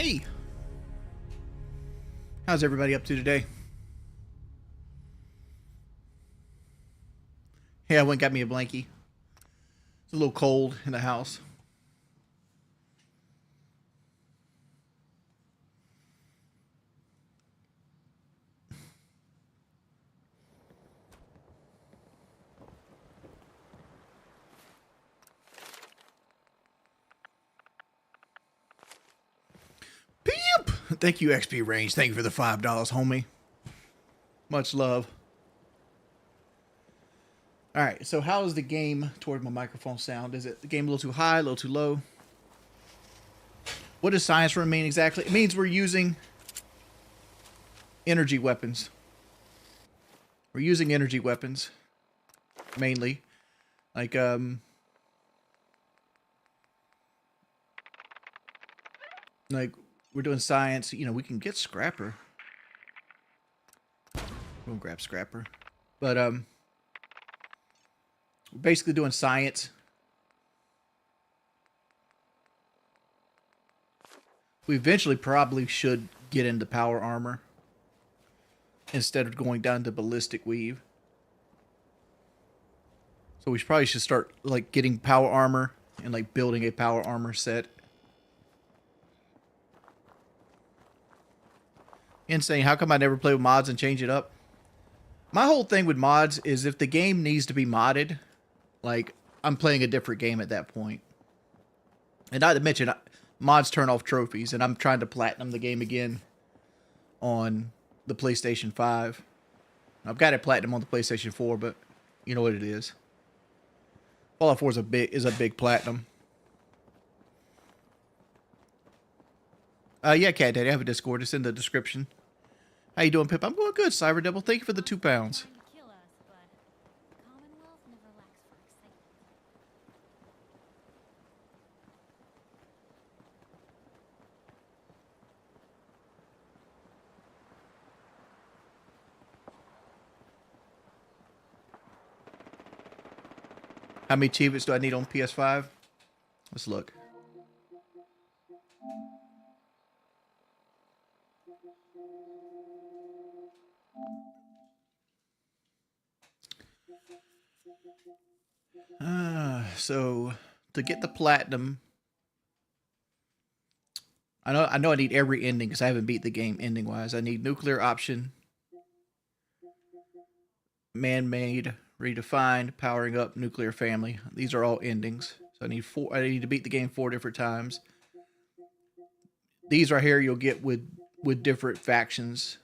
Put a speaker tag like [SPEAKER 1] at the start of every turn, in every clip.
[SPEAKER 1] Hey, how's everybody up to today? Yeah, I went and got me a blankie. It's a little cold in the house. Peep! Thank you, XP Range. Thank you for the $5, homie. Much love. Alright, so how is the game toward my microphone sound? Is it the game a little too high, a little too low? What does science room mean exactly? It means we're using energy weapons. We're using energy weapons. Mainly. Like, we're doing science. You know, we can get Scrapper. We'll grab Scrapper. But, we're basically doing science. We eventually probably should get into power armor instead of going down to ballistic weave. So we probably should start like getting power armor and like building a power armor set. Insane. How come I never play with mods and change it up? My whole thing with mods is if the game needs to be modded, like I'm playing a different game at that point. And not to mention, mods turn off trophies, and I'm trying to platinum the game again on the PlayStation 5. I've got it platinum on the PlayStation 4, but you know what it is. Fallout 4 is a big platinum. Yeah, Cat Daddy, I have a Discord. It's in the description. How you doing, Pip? I'm going good, Cyber Devil. Thank you for the £2. How many achievements do I need on PS5? Let's look. So to get the platinum, I know I need every ending because I haven't beat the game ending wise. I need nuclear option, man-made, redefined, powering up, nuclear family. These are all endings. So I need four. I need to beat the game 4 different times. These right here you'll get with different factions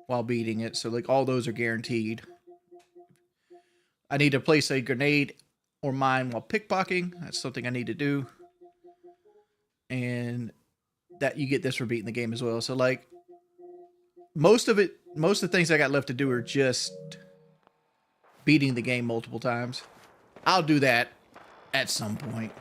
[SPEAKER 1] while beating it. So like all those are guaranteed. I need to place a grenade or mine while pickpocketing. That's something I need to do. And that you get this for beating the game as well. So like most of the things I got left to do are just beating the game multiple times. I'll do that at some point.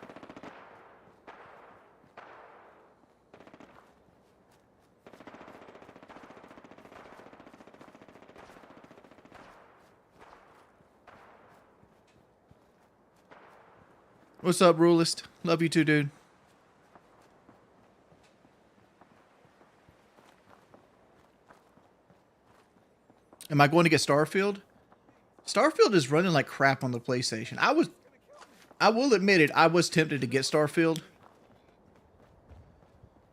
[SPEAKER 1] What's up, Rulist? Love you too, dude. Am I going to get Starfield? Starfield is running like crap on the PlayStation. I will admit it, I was tempted to get Starfield.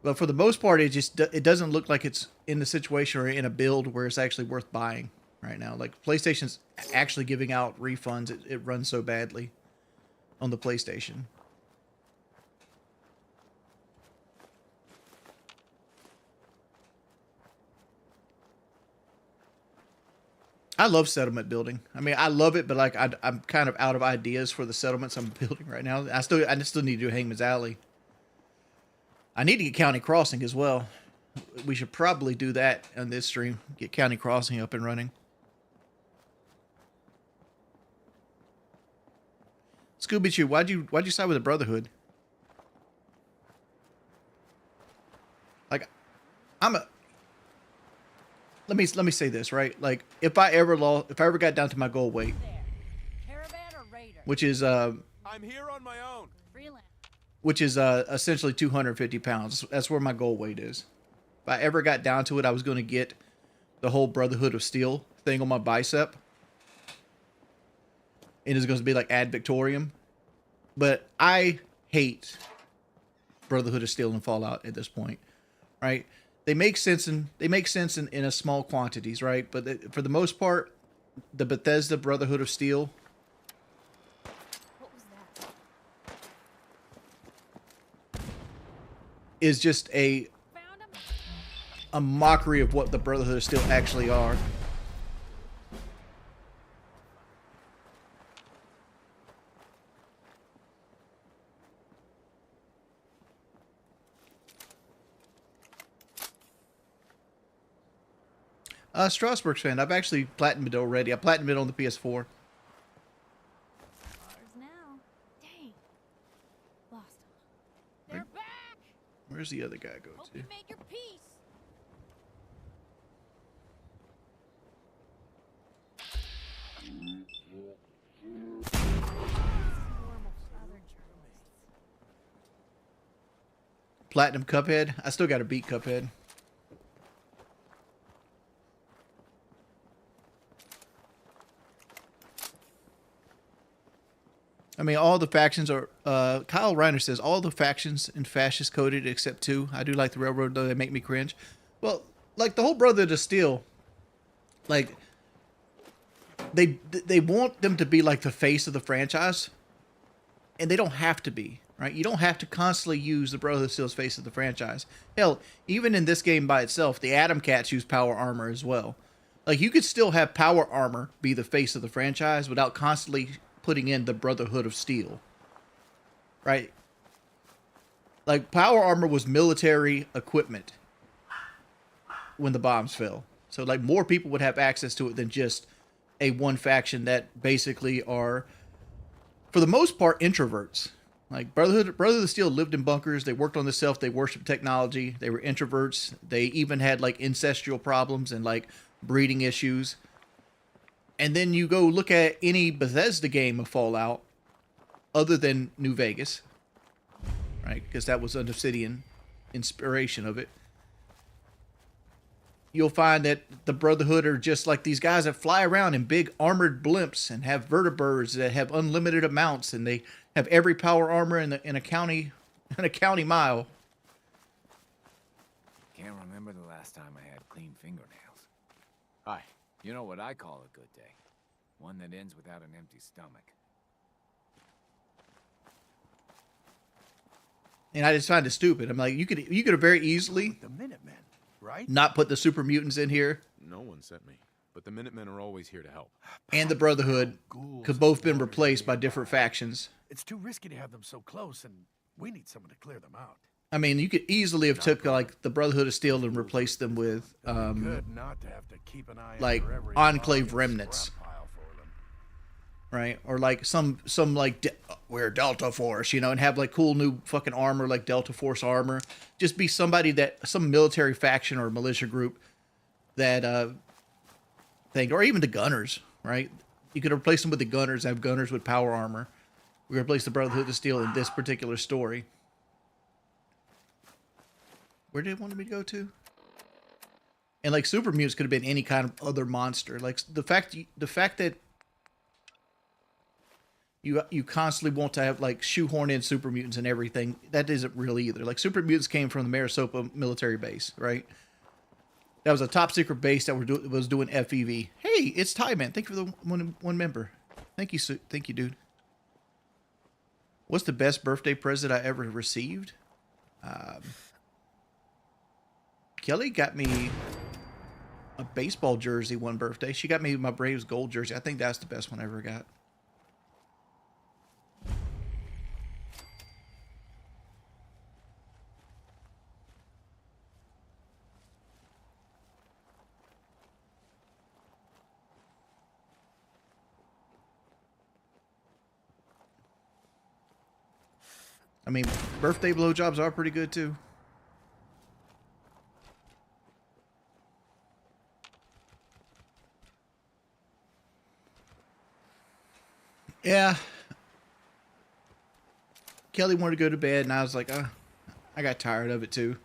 [SPEAKER 1] But for the most part, it doesn't look like it's in the situation or in a build where it's actually worth buying right now. Like PlayStation's actually giving out refunds. It runs so badly on the PlayStation. I love settlement building. I mean, I love it, but like I'm kind of out of ideas for the settlements I'm building right now. I still need to do Hangman's Alley. I need to get County Crossing as well. We should probably do that on this stream. Get County Crossing up and running. Scooby Choo, why'd you side with the Brotherhood? Like, let me say this, right? Like, if I ever got down to my goal weight, which is
[SPEAKER 2] I'm here on my own.
[SPEAKER 1] which is essentially 250 pounds. That's where my goal weight is. If I ever got down to it, I was going to get the whole Brotherhood of Steel thing on my bicep. And it's going to be like ad Victorium. But I hate Brotherhood of Steel and Fallout at this point, right? They make sense in a small quantities, right? But for the most part, the Bethesda Brotherhood of Steel is just a mockery of what the Brotherhood of Steel actually are. Strasbourg's fan. I've actually platinumed it already. I platinumed it on the PS4.
[SPEAKER 2] Now. Dang. Lost them. They're back.
[SPEAKER 1] Where's the other guy go
[SPEAKER 2] Hope
[SPEAKER 1] to?
[SPEAKER 2] you made your peace.
[SPEAKER 1] Platinum Cuphead. I still got to beat Cuphead. I mean, all the factions are... Kyle Reiner says, all the factions and fascist coded except two. I do like the Railroad, though. They make me cringe. Well, like, the whole Brotherhood of Steel... Like, they want them to be, like, the face of the franchise. And they don't have to be, right? You don't have to constantly use the Brotherhood of Steel's face of the franchise. Hell, even in this game by itself, the Atom Cats use power armor as well. Like, you could still have power armor be the face of the franchise without constantly putting in the Brotherhood of Steel, right? Like, power armor was military equipment when the bombs fell. So, like, more people would have access to it than just a one faction that basically are, for the most part, introverts. Like, Brotherhood of Steel lived in bunkers. They worked on themselves. They worshiped technology. They were introverts. They even had, like, ancestral problems and, like, breeding issues. And then you go look at any Bethesda game of Fallout, other than New Vegas, right? Because that was an Obsidian inspiration of it. You'll find that the Brotherhood are just like these guys that fly around in big armored blimps and have vertibirds that have unlimited amounts, and they have every power armor in a county mile.
[SPEAKER 3] Can't remember the last time I had clean fingernails. Hi. You know what I call a good day? One that ends without an empty stomach.
[SPEAKER 1] And I just find it stupid. I'm like, you could have very easily
[SPEAKER 4] The Minutemen, right?
[SPEAKER 1] not put the super mutants in here,
[SPEAKER 5] No one sent me, but the Minutemen are always here to help.
[SPEAKER 1] and the Brotherhood could both been replaced by different factions.
[SPEAKER 4] It's too risky to have them so close, and we need someone to clear them out.
[SPEAKER 1] I mean, you could easily have took like the Brotherhood of Steel and replaced them with
[SPEAKER 4] Good not to have to keep an eye
[SPEAKER 1] like
[SPEAKER 4] over every
[SPEAKER 1] Enclave
[SPEAKER 4] body and
[SPEAKER 1] remnants,
[SPEAKER 4] scrap pile for them.
[SPEAKER 1] right? Or like some like we're Delta Force, you know, and have like cool new fucking armor like Delta Force armor. Just be somebody that some military faction or militia group that thing, or even the Gunners, right? You could replace them with the Gunners. Have Gunners with power armor. We replace the Brotherhood of Steel in this particular story. Where did it want me to go to? And like super mutants could have been any kind of other monster. Like the fact that you constantly want to have like shoehorn in super mutants and everything, that isn't real either. Like super mutants came from the Marisopa military base, right? That was a top secret base that was doing FEV. Hey, it's Ty Man. Thank you for the one member. Thank you, dude. What's the best birthday present I ever received? Kelly got me a baseball jersey one birthday. She got me my Braves gold jersey. I think that's the best one I ever got. I mean, birthday blowjobs are pretty good too. Yeah. Kelly wanted to go to bed, and I was like, I got tired of it too.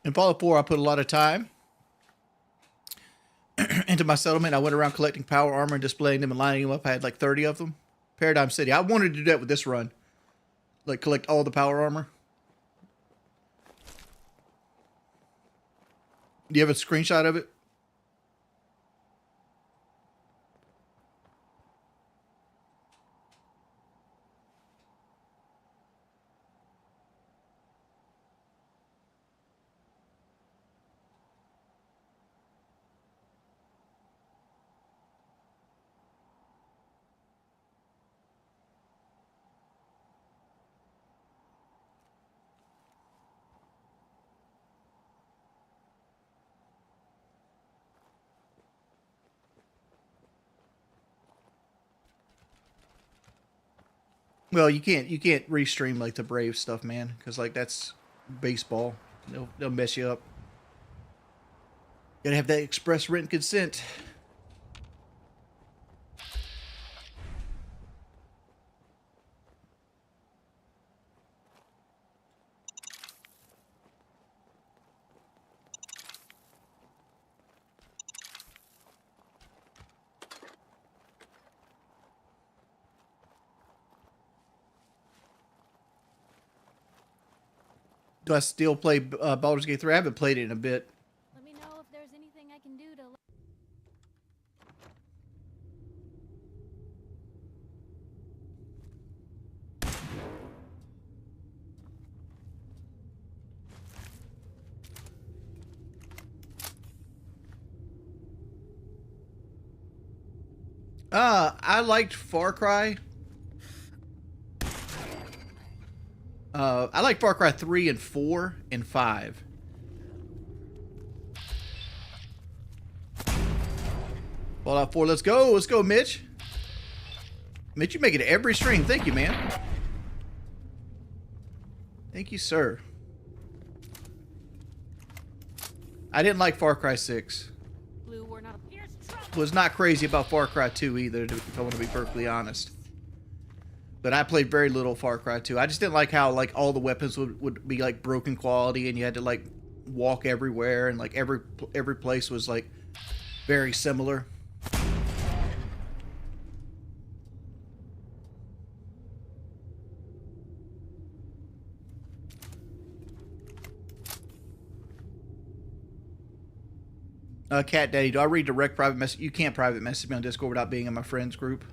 [SPEAKER 1] In Fallout 4, I put a lot of time into my settlement. I went around collecting power armor and displaying them and lining them up. I had like 30 of them. Paradigm City. I wanted to do that with this run. Like, collect all the power armor. Do you have a screenshot of it? Well, you can't restream like the Brave stuff, man, because like that's baseball. They'll mess you up. Gotta have that express written consent. Do I still play Baldur's Gate 3? I haven't played it in a bit.
[SPEAKER 2] Let me know if there's anything I can do to.
[SPEAKER 1] I liked Far Cry. I like Far Cry 3 and 4 and 5. Fallout 4, let's go. Let's go, Mitch. Mitch, you make it every stream. Thank you, man. Thank you, sir. I didn't like Far Cry 6.
[SPEAKER 2] Blue, we're not. Here's trouble.
[SPEAKER 1] Was not crazy about Far Cry 2 either, if I want to be perfectly honest. But I played very little Far Cry 2. I just didn't like how like all the weapons would be like broken quality, and you had to like walk everywhere, and like every place was like very similar. Cat Daddy, do I read direct private message? You can't private message me on Discord without being in my friends group.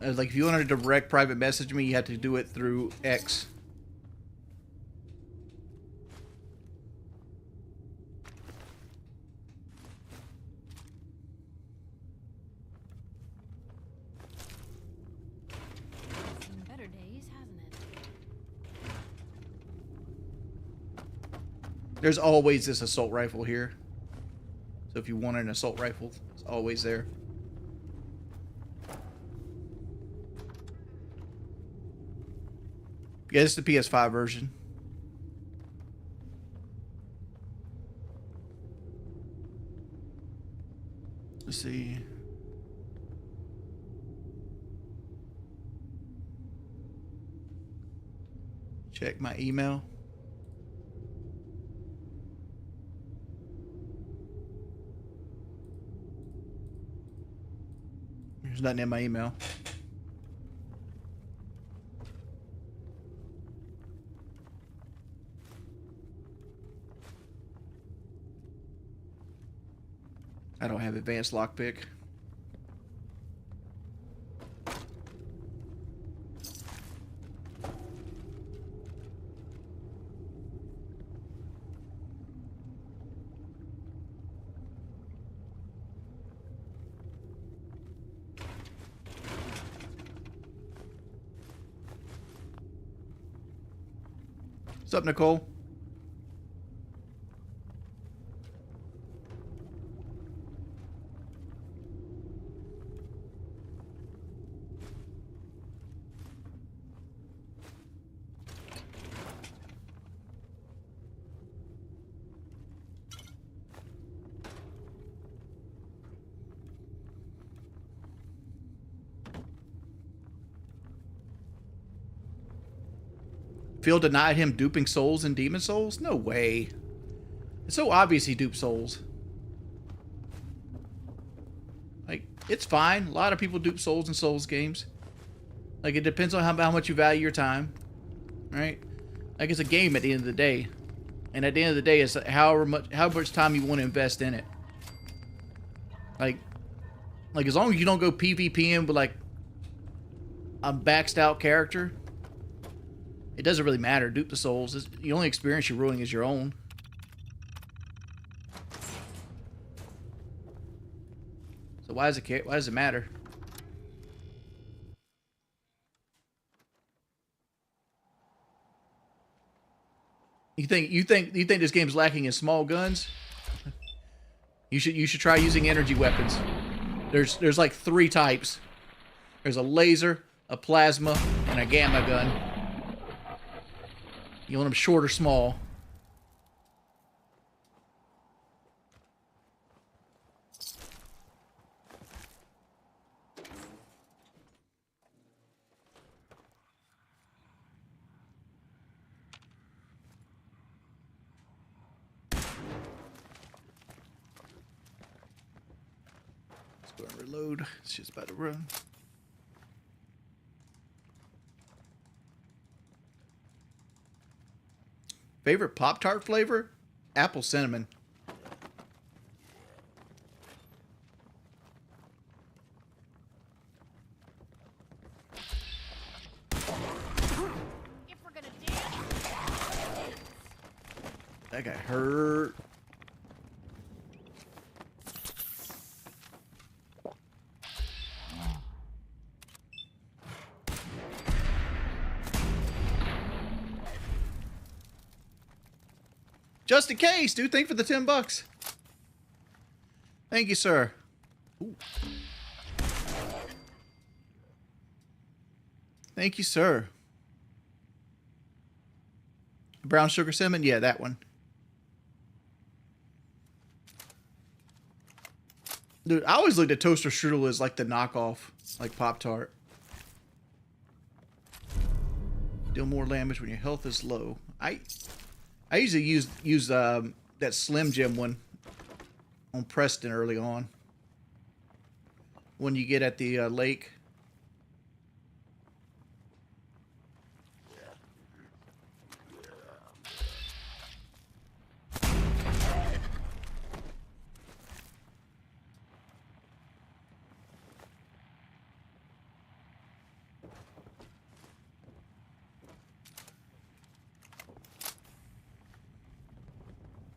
[SPEAKER 1] Like, if you wanted to direct private message me, you had to do it through X.
[SPEAKER 2] Seen better days, hasn't it?
[SPEAKER 1] There's always this assault rifle here. So if you want an assault rifle, it's always there. Yeah, this is the PS5 version. Let's see. Check my email. There's nothing in my email. I don't have advanced lockpick. What's up, Nicole? Phil denied him duping souls in Demon Souls? No way. It's so obvious he duped souls. Like, it's fine. A lot of people dupe souls in Souls games. Like, it depends on how much you value your time. Right? Like, it's a game at the end of the day. And at the end of the day, it's how much time you want to invest in it. Like as long as you don't go PvPing with, like, a maxed out character, it doesn't really matter. Dupe the souls. The only experience you're ruining is your own. So why does it matter? You think this game's lacking in small guns? You should try using energy weapons. There's like 3 types. There's a laser, a plasma, and a gamma gun. You want them short or small. Let's go and reload. It's just about to run. Favorite Pop-Tart flavor? Apple cinnamon.
[SPEAKER 2] If we're gonna dance.
[SPEAKER 1] That guy hurt. Just in case, dude. Thank you for the $10. Thank you, sir. Ooh. Thank you, sir. Brown sugar cinnamon? Yeah, that one. Dude, I always looked at toaster strudel as like the knockoff, like Pop-Tart. Deal more damage when your health is low. I usually use that Slim Jim one on Preston early on. When you get at the lake.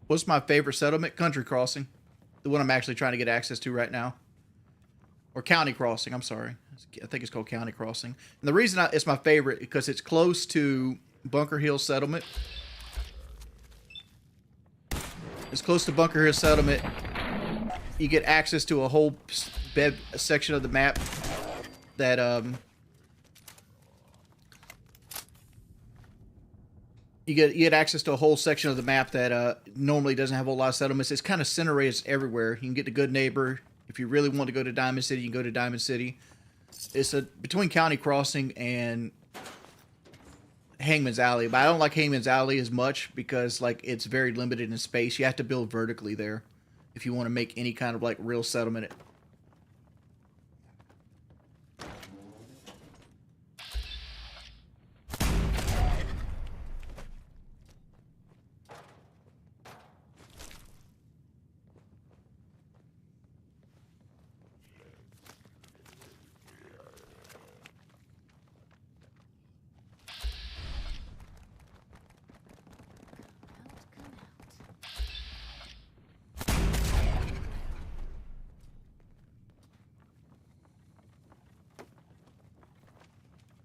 [SPEAKER 1] What's my favorite settlement? Country Crossing. The one I'm actually trying to get access to right now. Or County Crossing, I'm sorry. I think it's called County Crossing. And the reason it's my favorite is because it's close to Bunker Hill Settlement. It's close to Bunker Hill Settlement. You get access to a whole section of the map that you get access to a whole section of the map that normally doesn't have a lot of settlements. It's kind of centered everywhere. You can get to Good Neighbor. If you really want to go to Diamond City, you can go to Diamond City. It's between County Crossing and Hangman's Alley. But I don't like Hangman's Alley as much because like it's very limited in space. You have to build vertically there if you want to make any kind of like real settlement.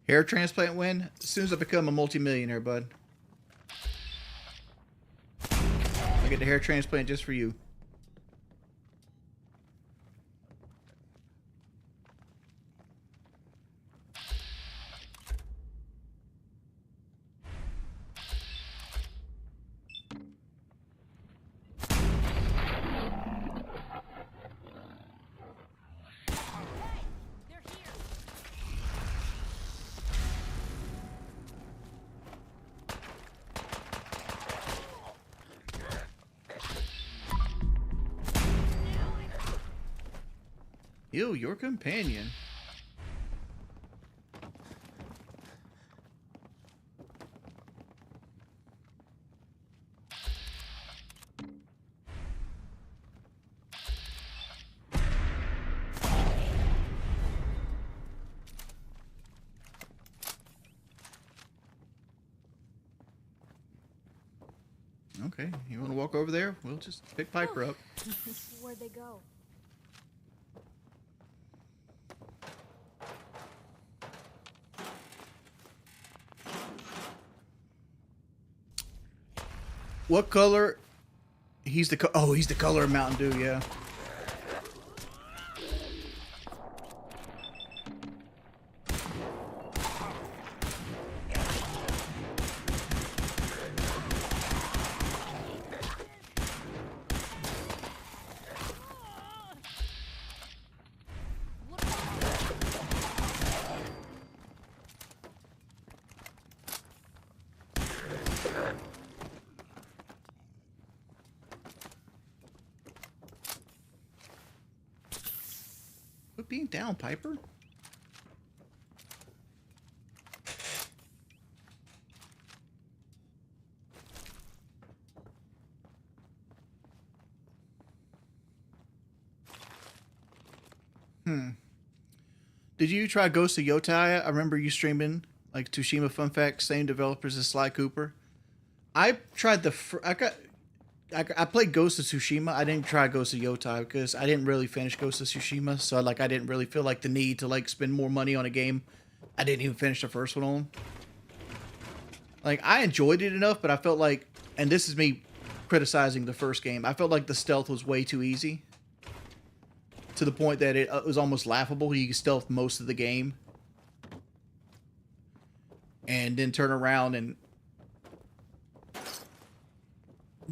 [SPEAKER 1] Hair transplant win? As soon as I become a multimillionaire, bud. I'll get the hair transplant just for you.
[SPEAKER 2] They're here.
[SPEAKER 1] Ew, your companion. Okay, you want to walk over there? We'll just pick Piper up.
[SPEAKER 2] Where'd they go?
[SPEAKER 1] What color? He's the he's the color of Mountain Dew, yeah. Quit being down, Piper. Did you try Ghost of Yotai? I remember you streaming like Tsushima Fun Fact, same developers as Sly Cooper. I tried I played Ghost of Tsushima. I didn't try Ghost of Yotai because I didn't really finish Ghost of Tsushima, so like I didn't really feel like the need to like spend more money on a game I didn't even finish the first one on. Like I enjoyed it enough, but I felt like, and this is me criticizing the first game, I felt like the stealth was way too easy. To the point that it was almost laughable. You could stealth most of the game. And then turn around and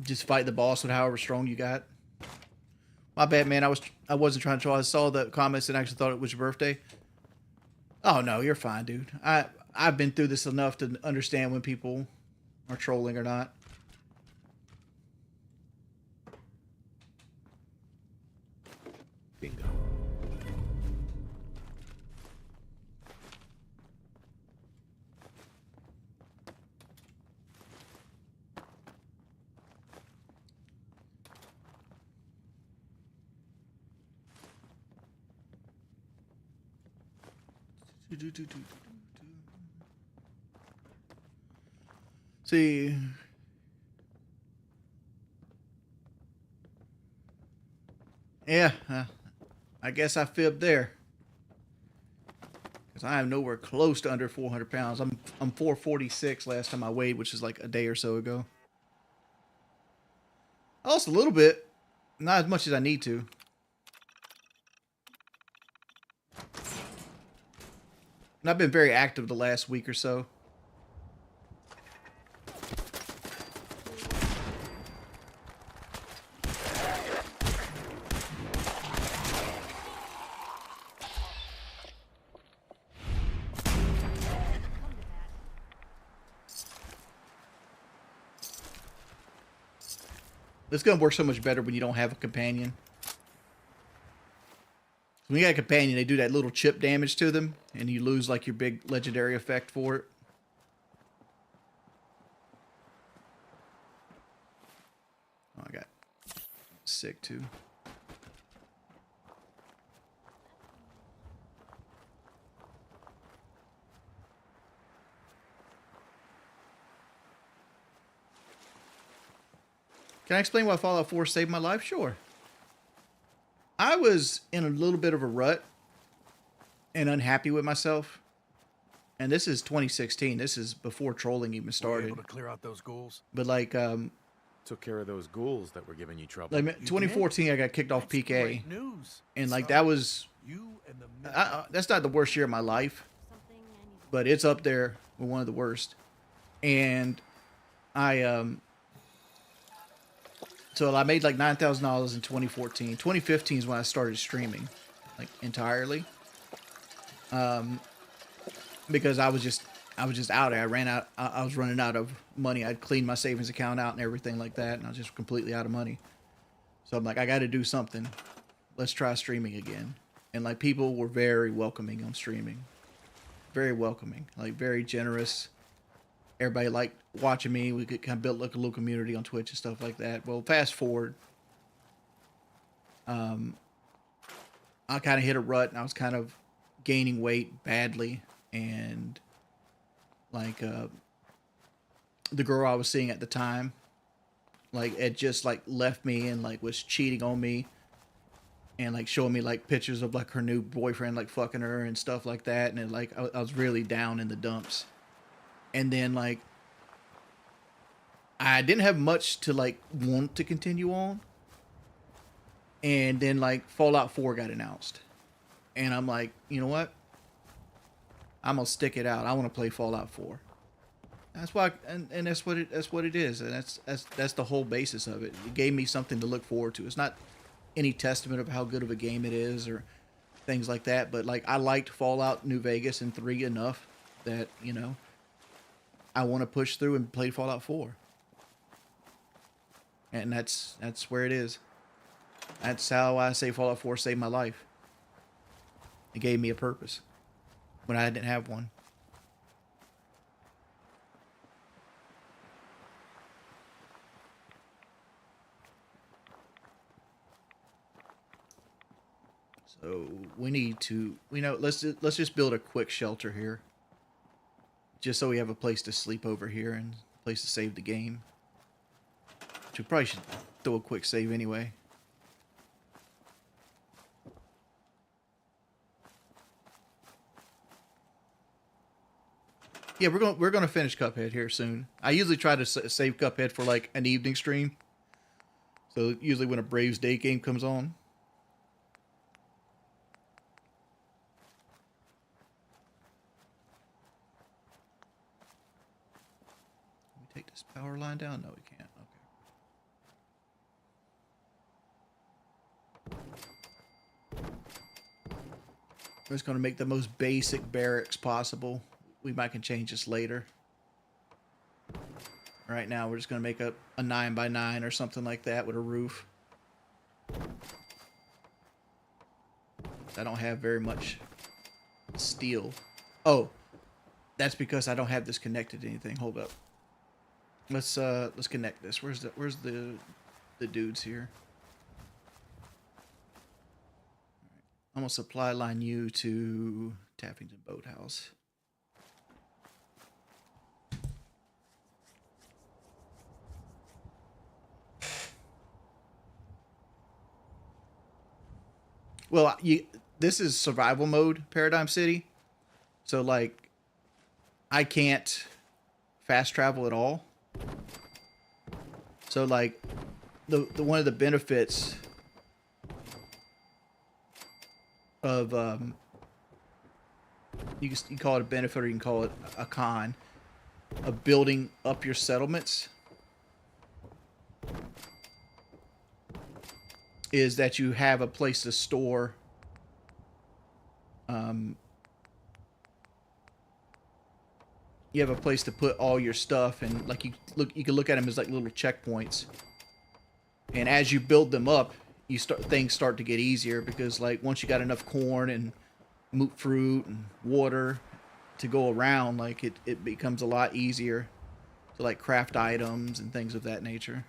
[SPEAKER 1] just fight the boss with however strong you got. My bad, man. I wasn't trying to troll. I saw the comments and actually thought it was your birthday. Oh no, you're fine, dude. I've been through this enough to understand when people are trolling or not.
[SPEAKER 5] Bingo.
[SPEAKER 1] See. Yeah, I guess I fibbed there. Because I am nowhere close to under 400 pounds. I'm 446 last time I weighed, which is like a day or so ago. I lost a little bit. Not as much as I need to. And I've been very active the last week or so. It's going to work so much better when you don't have a companion. When you got a companion, they do that little chip damage to them, and you lose like your big legendary effect for it. Oh, I got sick too. Can I explain why Fallout 4 saved my life? Sure. I was in a little bit of a rut and unhappy with myself. And this is 2016. This is before trolling even
[SPEAKER 4] Were you
[SPEAKER 1] started.
[SPEAKER 4] able to clear out those ghouls?
[SPEAKER 1] But like,
[SPEAKER 5] Took care of those ghouls that were giving you trouble.
[SPEAKER 1] Like 2014, I got kicked off
[SPEAKER 4] That's
[SPEAKER 1] PK,
[SPEAKER 4] great news.
[SPEAKER 1] and like
[SPEAKER 4] So,
[SPEAKER 1] that was
[SPEAKER 4] you and the
[SPEAKER 1] that's not the worst year of my life,
[SPEAKER 2] Something I need to
[SPEAKER 1] but it's up there with one of the worst. And I so I made like $9,000 in 2014. 2015 is when I started streaming, like entirely. Because I was just out there. I ran out. I was running out of money. I'd cleaned my savings account out and everything like that, and I was just completely out of money. So I'm like, I got to do something. Let's try streaming again. And like people were very welcoming on streaming, very welcoming, like very generous. Everybody liked watching me. We could kind of build like a little community on Twitch and stuff like that. Well, fast forward, I kind of hit a rut, and I was kind of gaining weight badly, and like the girl I was seeing at the time, like it just like left me and like was cheating on me, and like showing me like pictures of like her new boyfriend like fucking her and stuff like that, and it, like I was really down in the dumps. And then like I didn't have much to like want to continue on, and then like Fallout 4 got announced, and I'm like, you know what, I'm gonna stick it out. I want to play Fallout 4. That's why, and that's what it is, and that's the whole basis of it. It gave me something to look forward to. It's not any testament of how good of a game it is or things like that, but like I liked Fallout New Vegas and 3 enough that, you know, I want to push through and play Fallout 4. And that's where it is. That's how I say Fallout 4 saved my life. It gave me a purpose when I didn't have one. So we need to, let's just build a quick shelter here, just so we have a place to sleep over here and a place to save the game. Which we probably should throw a quick save anyway. Yeah, we're gonna finish Cuphead here soon. I usually try to save Cuphead for like an evening stream. So usually when a Braves Day game comes on. Take this power line down? No, we can't. Okay. We're just going to make the most basic barracks possible. We might can change this later. Right now, we're just going to make a 9x9 or something like that with a roof. I don't have very much steel. Oh, that's because I don't have this connected to anything. Hold up. Let's connect this. Where's the dudes here? I'm gonna supply line you to Tappington Boathouse. Well, this is survival mode, Paradigm City. So like I can't fast travel at all. So like the one of the benefits of you can call it a benefit or you can call it a con of building up your settlements is that you have a place to store you have a place to put all your stuff, and like you can look at them as like little checkpoints. And as you build them up, things start to get easier because like once you got enough corn and fruit and water to go around, like it becomes a lot easier to like craft items and things of that nature.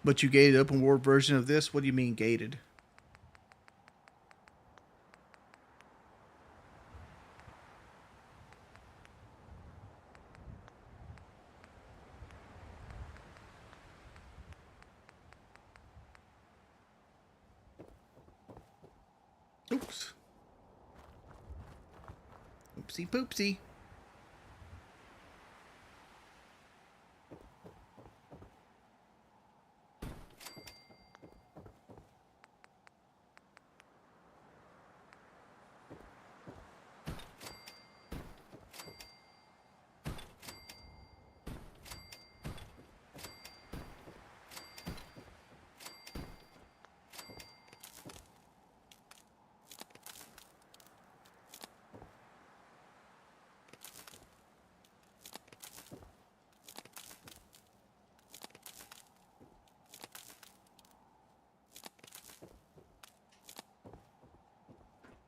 [SPEAKER 1] But you gated open world version of this? What do you mean gated? Oops. Oopsie poopsie.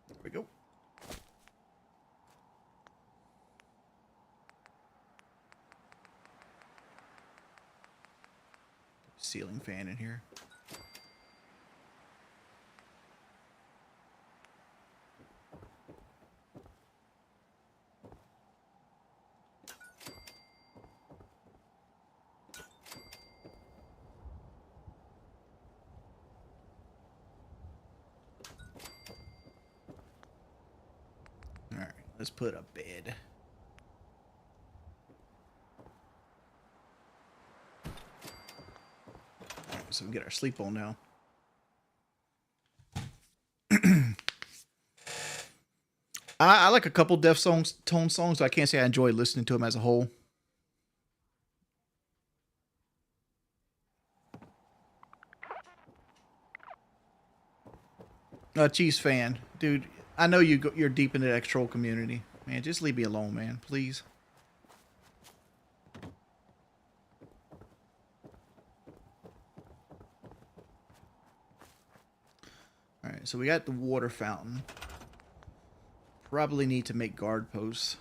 [SPEAKER 1] There we go. Ceiling fan in here. All right, let's put a bed. All right, so we get our sleep on now. I like a couple tone songs, but I can't say I enjoy listening to them as a whole. Chiefs fan, dude. I know you're deep into that troll community, man. Just leave me alone, man, please. All right, so we got the water fountain. Probably need to make guard posts.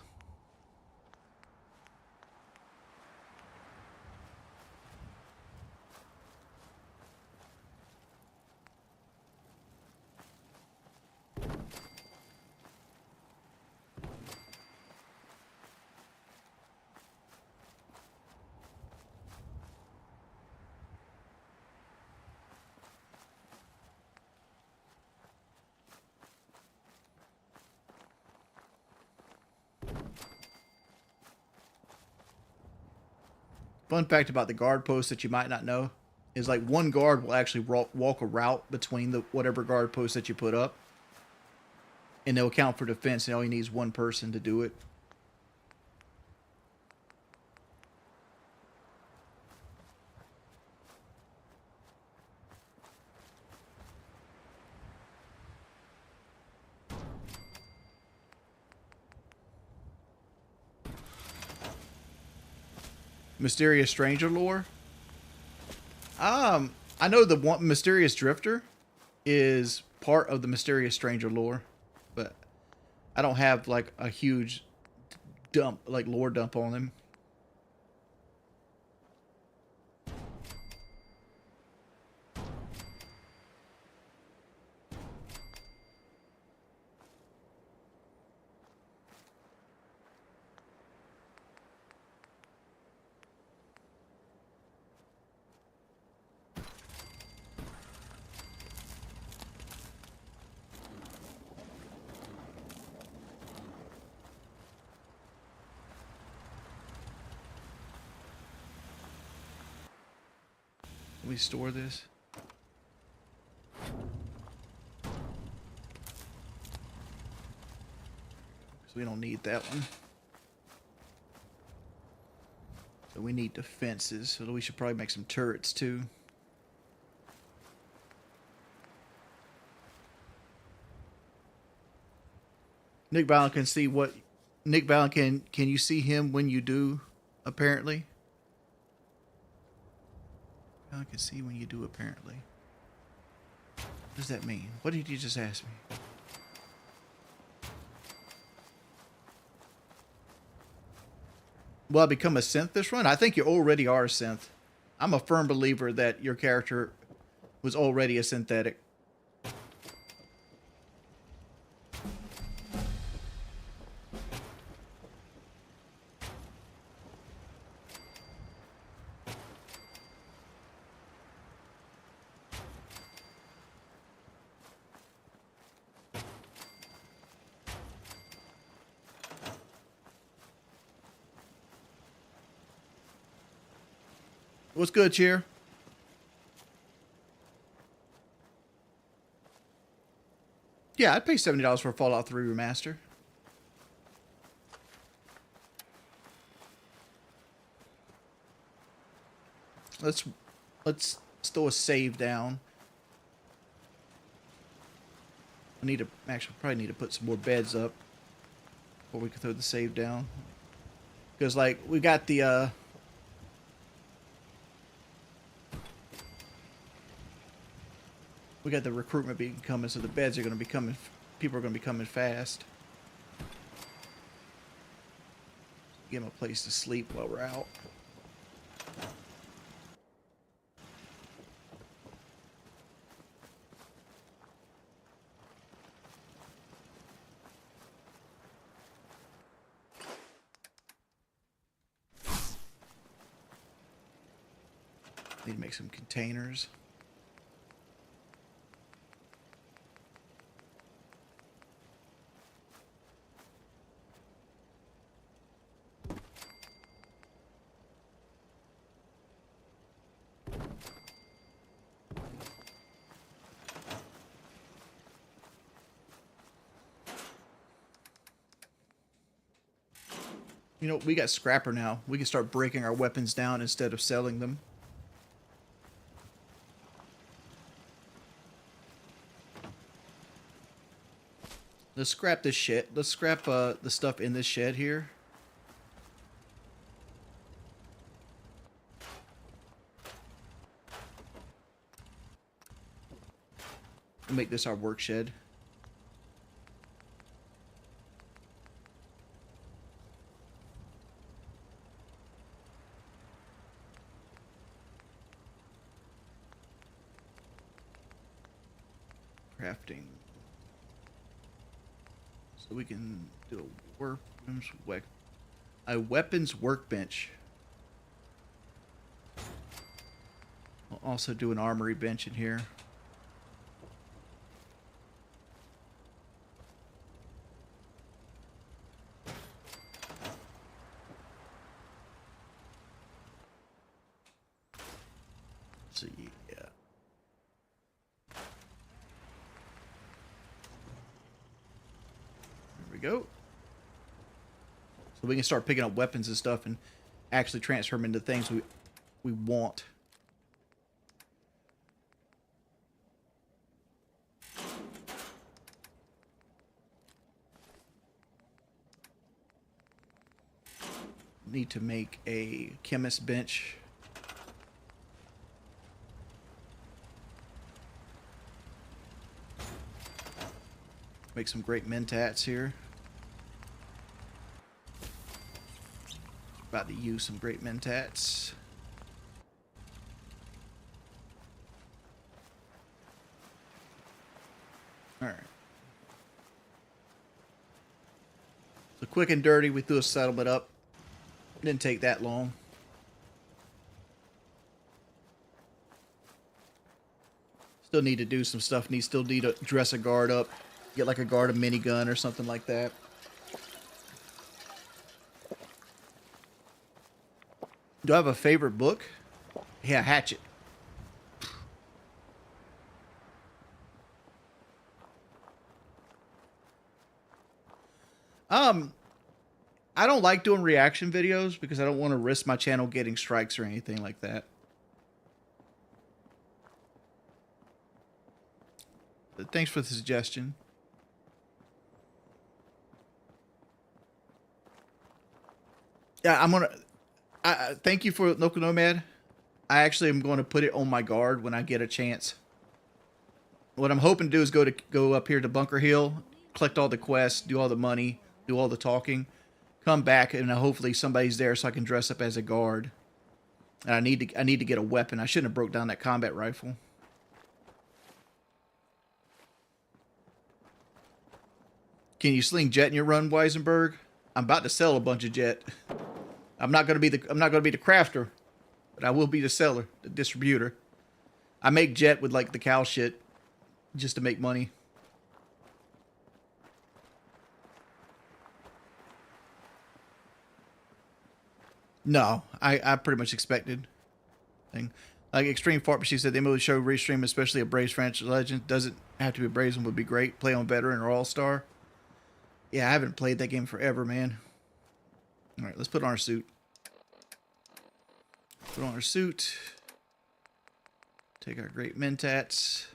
[SPEAKER 1] Fun fact about the guard posts that you might not know is like one guard will actually walk a route between the whatever guard post that you put up, and they'll count for defense, and all you need is one person to do it. Mysterious Stranger lore. I know the one Mysterious Drifter is part of the Mysterious Stranger lore, but I don't have like a huge dump, like lore dump on them. Can we store this? So we don't need that one. So we need defenses. So we should probably make some turrets too. Nick Ballon can see what Nick Ballon can you see him when you do, apparently? I can see when you do, apparently. What does that mean? What did you just ask me? Will I become a synth this run? I think you already are a synth. I'm a firm believer that your character was already a synthetic. What's good, Cheer? Yeah, I'd pay $70 for a Fallout 3 remaster. Let's throw a save down. I need to actually probably need to put some more beds up before we can throw the save down. Because like we got the we got the recruitment being coming, so the beds are going to be coming. People are going to be coming fast. Give them a place to sleep while we're out. Need to make some containers. You know, we got scrapper now. We can start breaking our weapons down instead of selling them. Let's scrap this shit. Let's scrap the stuff in this shed here. We'll make this our work shed. Crafting. So we can do a weapons workbench. We'll also do an armory bench in here. So yeah. Go. So we can start picking up weapons and stuff and actually transfer them into things we want. Need to make a chemist bench. Make some great mentats here. About to use some great mentats. Alright. So quick and dirty, we threw a settlement up. Didn't take that long. Still need to do some stuff. Still need to dress a guard up. Get like a guard, a minigun or something like that. Do I have a favorite book? Yeah, Hatchet. I don't like doing reaction videos because I don't want to risk my channel getting strikes or anything like that. But thanks for the suggestion. Yeah, I'm gonna. Thank you for Local Nomad. I actually am going to put it on my guard when I get a chance. What I'm hoping to do is go up here to Bunker Hill, collect all the quests, do all the money, do all the talking, come back, and hopefully somebody's there so I can dress up as a guard. And I need to get a weapon. I shouldn't have broke down that combat rifle. Can you sling jet in your run, Weisenberg? I'm about to sell a bunch of jet. I'm not gonna be the crafter, but I will be the seller, the distributor. I make jet with like the cow shit just to make money. No, I pretty much expected thing. Like Extreme Fart, she said they movie show restream, especially a Braves franchise legend. Doesn't have to be Braves one would be great. Play on veteran or all star. Yeah, I haven't played that game forever, man. All right, let's put on our suit. Put on our suit. Take our great mentats.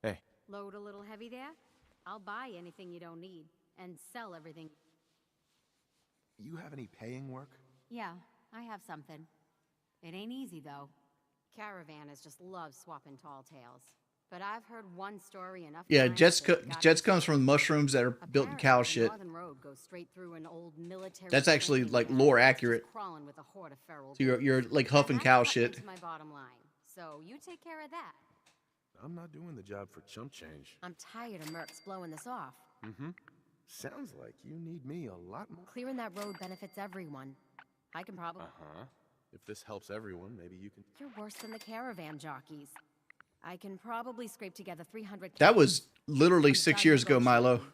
[SPEAKER 5] Hey,
[SPEAKER 2] Load a little heavy there? I'll buy anything you don't need and sell everything.
[SPEAKER 6] You have any paying work?
[SPEAKER 2] Yeah, I have something. It ain't easy though. Caravanners just love swapping tall tales. But I've heard one story enough.
[SPEAKER 1] Yeah,
[SPEAKER 2] times
[SPEAKER 1] jets
[SPEAKER 2] that it got
[SPEAKER 1] jets
[SPEAKER 2] me
[SPEAKER 1] comes from mushrooms that are built in
[SPEAKER 2] Apparently,
[SPEAKER 1] cow
[SPEAKER 2] the
[SPEAKER 1] shit.
[SPEAKER 2] Northern Road goes straight through an old military
[SPEAKER 1] That's actually
[SPEAKER 2] training
[SPEAKER 1] like
[SPEAKER 2] ground
[SPEAKER 1] lore
[SPEAKER 2] that's just
[SPEAKER 1] accurate.
[SPEAKER 2] crawling with a horde of feral
[SPEAKER 1] So you're
[SPEAKER 2] beasts.
[SPEAKER 1] like
[SPEAKER 2] Now
[SPEAKER 1] huffing
[SPEAKER 2] that's
[SPEAKER 1] cow
[SPEAKER 2] cutting
[SPEAKER 1] shit.
[SPEAKER 2] into my bottom line. So you take care of that.
[SPEAKER 6] I'm not doing the job for chump change.
[SPEAKER 2] I'm tired of mercs blowing this off.
[SPEAKER 6] Mm-hmm. Sounds like you need me a lot more.
[SPEAKER 2] Clearing that road benefits everyone. I can probably.
[SPEAKER 6] Uh-huh. If this helps everyone, maybe you can...
[SPEAKER 2] You're worse than the caravan jockeys. I can probably scrape together 300.
[SPEAKER 1] That was literally
[SPEAKER 2] I'm
[SPEAKER 1] 6
[SPEAKER 2] done
[SPEAKER 1] years ago, Milo.
[SPEAKER 2] negotiating.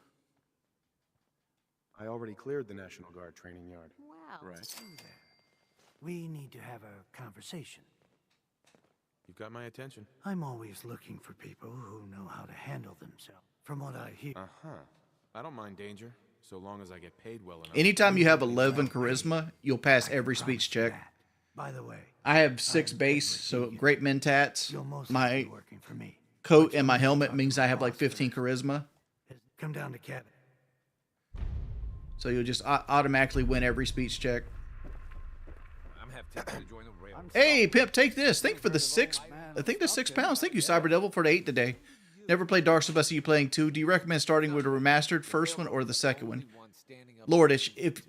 [SPEAKER 6] I already cleared the National Guard training yard.
[SPEAKER 2] Well,
[SPEAKER 6] Right.
[SPEAKER 4] We need to have a conversation.
[SPEAKER 5] you've got my attention.
[SPEAKER 4] I'm always looking for people who know how to handle themselves. From what I hear,
[SPEAKER 5] Uh-huh. I don't mind danger, so long as I get paid well enough.
[SPEAKER 1] Anytime you have 11 charisma, you'll pass every speech check.
[SPEAKER 4] that. By the way,
[SPEAKER 1] I have 6
[SPEAKER 4] I'm
[SPEAKER 1] base, so
[SPEAKER 4] definitely
[SPEAKER 1] great mentats.
[SPEAKER 4] you'll mostly
[SPEAKER 1] My
[SPEAKER 4] be working for me.
[SPEAKER 1] coat and my helmet means I have like 15 charisma.
[SPEAKER 4] Come down to cabin.
[SPEAKER 1] So you'll just automatically win every speech check.
[SPEAKER 3] I'm half tempted to join the rail.
[SPEAKER 1] Hey, Pimp, take this. Thank you for the 6. I think the 6 pounds. Thank you, Cyber Devil, for the 8 today. Never played Dark Souls, but I see you playing 2. Do you recommend starting with a remastered first one or the second one? Lord, if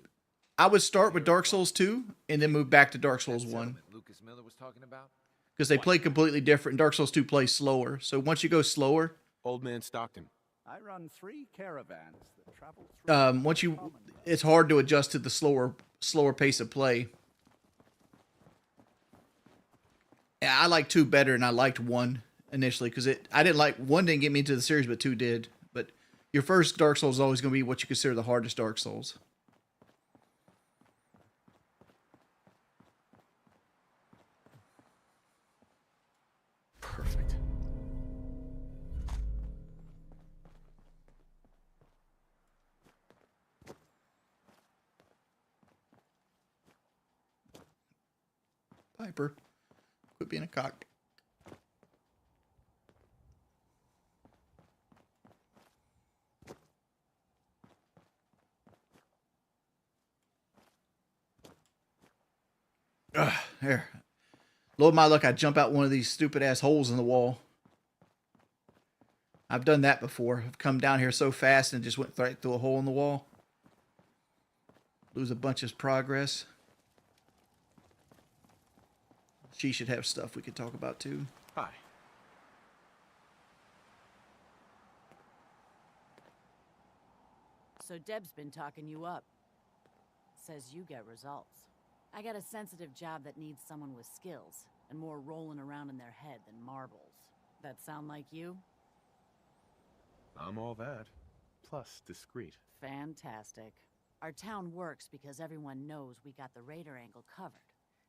[SPEAKER 1] I would start with Dark Souls 2 and then move back to Dark Souls 1
[SPEAKER 3] Lucas Miller was talking about.
[SPEAKER 1] because they play completely different. Dark Souls 2 plays slower. So once you go slower,
[SPEAKER 6] Old man Stockton.
[SPEAKER 7] I run 3 caravans that travel through.
[SPEAKER 1] once you, it's hard to adjust to the slower pace of play. Yeah, I like 2 better, and I liked 1 initially because I didn't like 1 didn't get me into the series, but 2 did. But your first Dark Souls is always going to be what you consider the hardest Dark Souls.
[SPEAKER 6] Perfect.
[SPEAKER 1] Piper, quit being a cock. There. Lord my luck, I jump out one of these stupid ass holes in the wall. I've done that before. I've come down here so fast and just went right through a hole in the wall. Lose a bunch of progress. She should have stuff we could talk about too.
[SPEAKER 6] Hi.
[SPEAKER 8] So Deb's been talking you up. Says you get results. I got a sensitive job that needs someone with skills, and more rolling around in their head than marbles. That sound like you?
[SPEAKER 6] I'm all that. Plus, discreet.
[SPEAKER 8] Fantastic. Our town works because everyone knows we got the raider angle covered.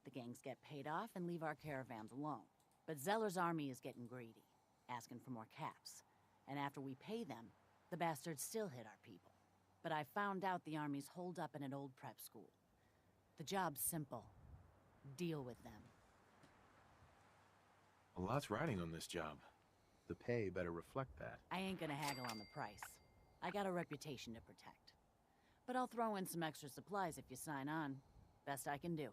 [SPEAKER 8] The gangs get paid off and leave our caravans alone. But Zeller's army is getting greedy, asking for more caps. And after we pay them, the bastards still hit our people. But I found out the army's holed up in an old prep school. The job's simple. Deal with them.
[SPEAKER 6] A lot's riding on this job. The pay better reflect that.
[SPEAKER 8] I ain't gonna haggle on the price. I got a reputation to protect. But I'll throw in some extra supplies if you sign on. Best I can do.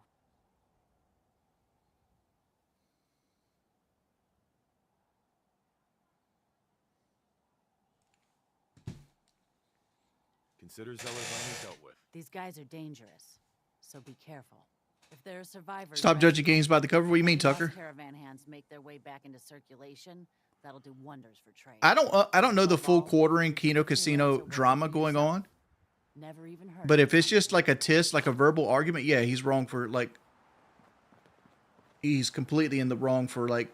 [SPEAKER 5] Consider Zeller's army dealt with.
[SPEAKER 8] These guys are dangerous, so be careful. If there are survivors,
[SPEAKER 1] Stop judging games by the cover. What do you mean,
[SPEAKER 8] helping
[SPEAKER 1] Tucker?
[SPEAKER 8] us caravan hands make their way back into circulation. That'll do wonders for trade.
[SPEAKER 1] I don't know the full
[SPEAKER 8] Above all,
[SPEAKER 1] quartering Kino
[SPEAKER 8] keeping
[SPEAKER 1] Casino
[SPEAKER 8] ranks of what
[SPEAKER 1] drama
[SPEAKER 8] you
[SPEAKER 1] going
[SPEAKER 8] yourself.
[SPEAKER 1] on.
[SPEAKER 8] Never even heard.
[SPEAKER 1] But
[SPEAKER 8] of
[SPEAKER 1] if it's
[SPEAKER 8] someone
[SPEAKER 1] just like a tisk, like a verbal argument, yeah, he's wrong for like. He's completely in the wrong for like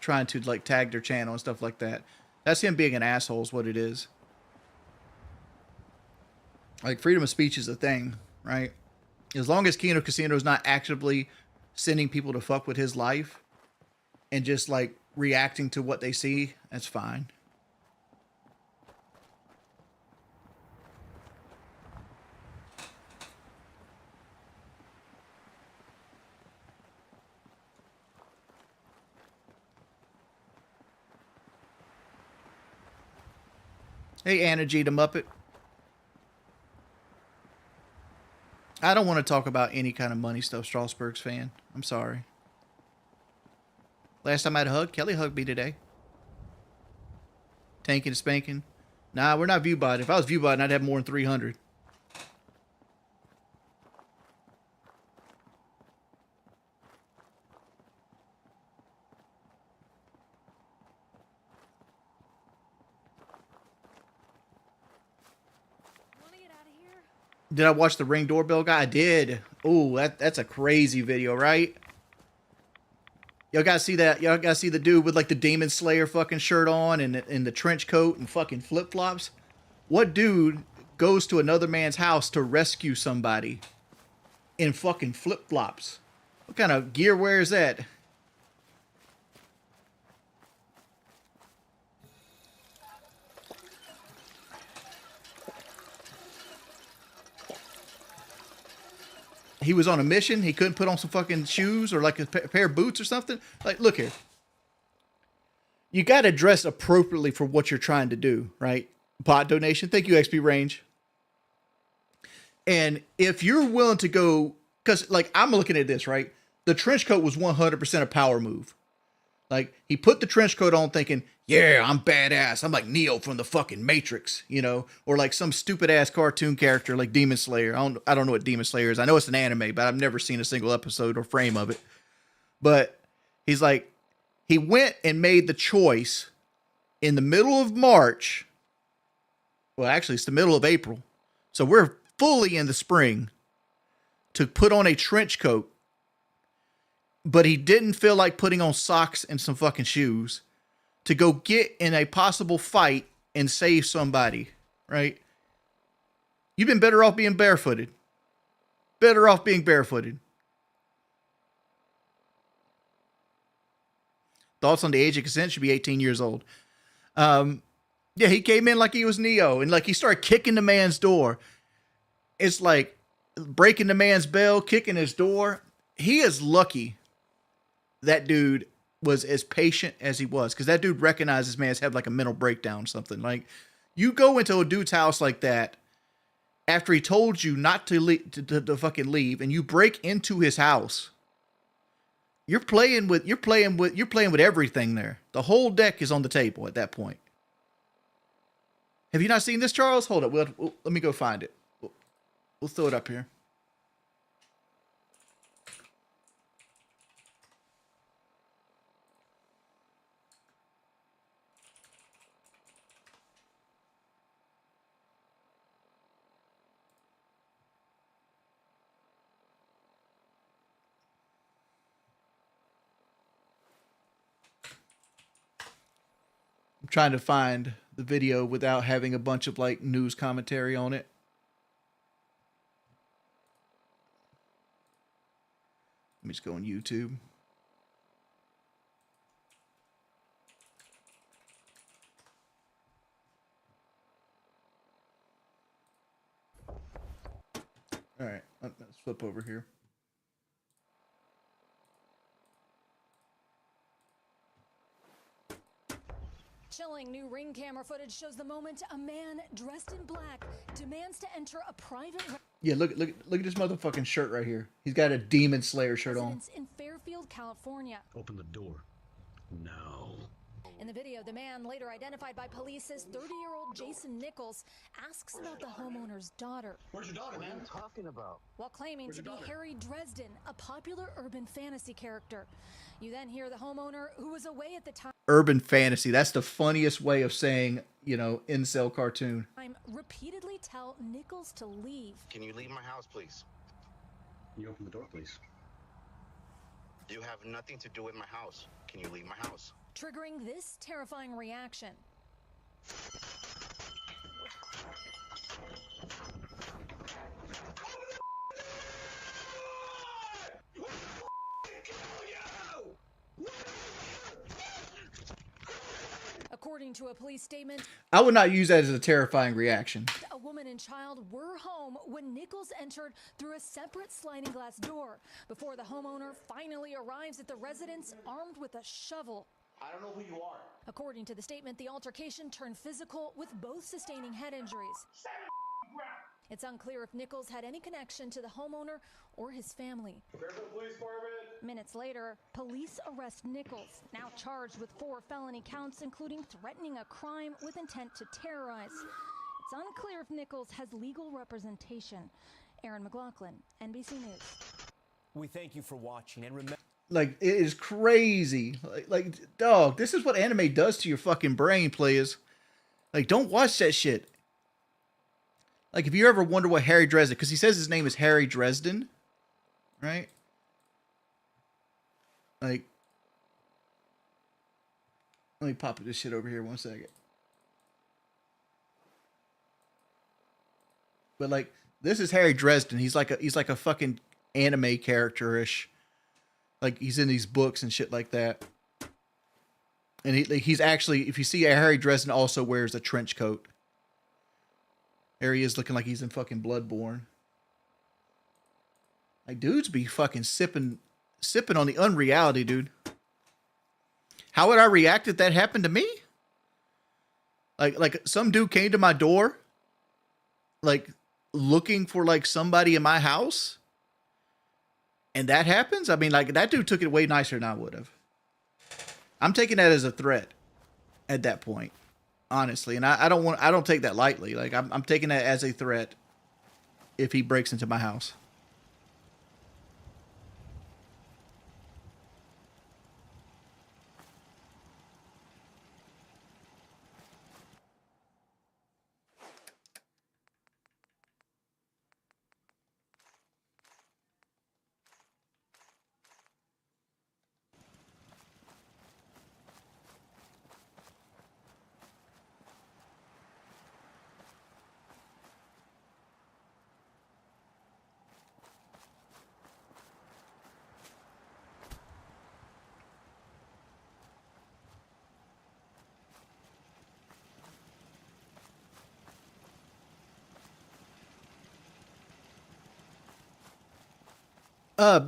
[SPEAKER 1] trying to like tag their channel and stuff like that. That's him being an asshole is what it is. Like freedom of speech is a thing, right? As long as Kino Casino is not actively sending people to fuck with his life and just like reacting to what they see, that's fine. Hey, Anna G the Muppet. I don't want to talk about any kind of money stuff, Strasburg's fan. I'm sorry. Last time I had a hug, Kelly hugged me today. Tanking and spanking. Nah, we're not ViewBot. If I was ViewBot, I'd have more than 300. Did I watch the Ring doorbell guy? I did. Ooh, that's a crazy video, right? Y'all gotta see that. Y'all gotta see the dude with like the Demon Slayer fucking shirt on and in the trench coat and fucking flip flops. What dude goes to another man's house to rescue somebody in fucking flip flops? What kind of gear wear is that? He was on a mission. He couldn't put on some fucking shoes or like a pair of boots or something. Like, look here. You got to dress appropriately for what you're trying to do, right? Bot donation. Thank you, XP Range. And if you're willing to go, because like I'm looking at this, right? The trench coat was 100% a power move. Like he put the trench coat on thinking, yeah, I'm badass. I'm like Neo from the fucking Matrix, you know, or like some stupid ass cartoon character like Demon Slayer. I don't know what Demon Slayer is. I know it's an anime, but I've never seen a single episode or frame of it. But he's like, he went and made the choice in the middle of March. Well, actually, it's the middle of April. So we're fully in the spring to put on a trench coat. But he didn't feel like putting on socks and some fucking shoes to go get in a possible fight and save somebody, right? You've been better off being barefooted. Better off being barefooted. Thoughts on the age of consent? Should be 18 years old. Yeah, he came in like he was Neo and like he started kicking the man's door. It's like breaking the man's bell, kicking his door. He is lucky that dude was as patient as he was, because that dude recognized this man's had like a mental breakdown or something. Like, you go into a dude's house like that after he told you not to leave, to fucking leave, and you break into his house. You're playing with everything there. The whole deck is on the table at that point. Have you not seen this, Charles? Hold up. Let me go find it. We'll throw it up here. Trying to find the video without having a bunch of like news commentary on it. Let me just go on YouTube. All right, let's flip over here.
[SPEAKER 9] Chilling new Ring camera footage shows the moment a man dressed in black demands to enter a private
[SPEAKER 1] Yeah, look at this motherfucking shirt right here. He's got a Demon Slayer shirt on.
[SPEAKER 9] residence in Fairfield, California.
[SPEAKER 4] Open the door. No.
[SPEAKER 9] In the video, the man, later identified by police as 30-year-old Jason Nichols, asks about the homeowner's daughter.
[SPEAKER 10] Where's your daughter, man? What are you talking about?
[SPEAKER 9] While claiming to be Harry Dresden, a popular urban fantasy character. You then hear the homeowner, who was away at the time,
[SPEAKER 1] Urban fantasy. That's the funniest way of saying, you know, incel cartoon.
[SPEAKER 9] repeatedly tell Nichols to leave.
[SPEAKER 10] Can you leave my house, please?
[SPEAKER 11] Can you open the door, please?
[SPEAKER 10] You have nothing to do with my house. Can you leave my house?
[SPEAKER 9] Triggering this terrifying reaction. According to a police statement,
[SPEAKER 1] I would not use that as a terrifying reaction.
[SPEAKER 9] a woman and child were home when Nichols entered through a separate sliding glass door before the homeowner finally arrives at the residence armed with a shovel.
[SPEAKER 10] I don't know who you are.
[SPEAKER 9] According to the statement, the altercation turned physical with both sustaining head injuries. It's unclear if Nichols had any connection to the homeowner or his family. Minutes later, police arrest Nichols, now charged with 4 felony counts, including threatening a crime with intent to terrorize. It's unclear if Nichols has legal representation. Aaron McLaughlin, NBC News.
[SPEAKER 12] We thank you for watching, and remember,
[SPEAKER 1] Like, it is crazy. Like, dog, this is what anime does to your fucking brain, players. Like, don't watch that shit. Like, if you ever wonder what Harry Dresden, because he says his name is Harry Dresden, right? Like, let me pop this shit over here 1 second. But like, this is Harry Dresden. He's like a fucking anime character-ish. Like, he's in these books and shit like that. And he's actually, if you see Harry Dresden also wears a trench coat. There he is looking like he's in fucking Bloodborne. Like, dudes be fucking sipping on the unreality, dude. How would I react if that happened to me? Like some dude came to my door, like, looking for, like, somebody in my house, and that happens? I mean, like, that dude took it way nicer than I would have. I'm taking that as a threat at that point, honestly. And I don't take that lightly. Like, I'm taking that as a threat if he breaks into my house.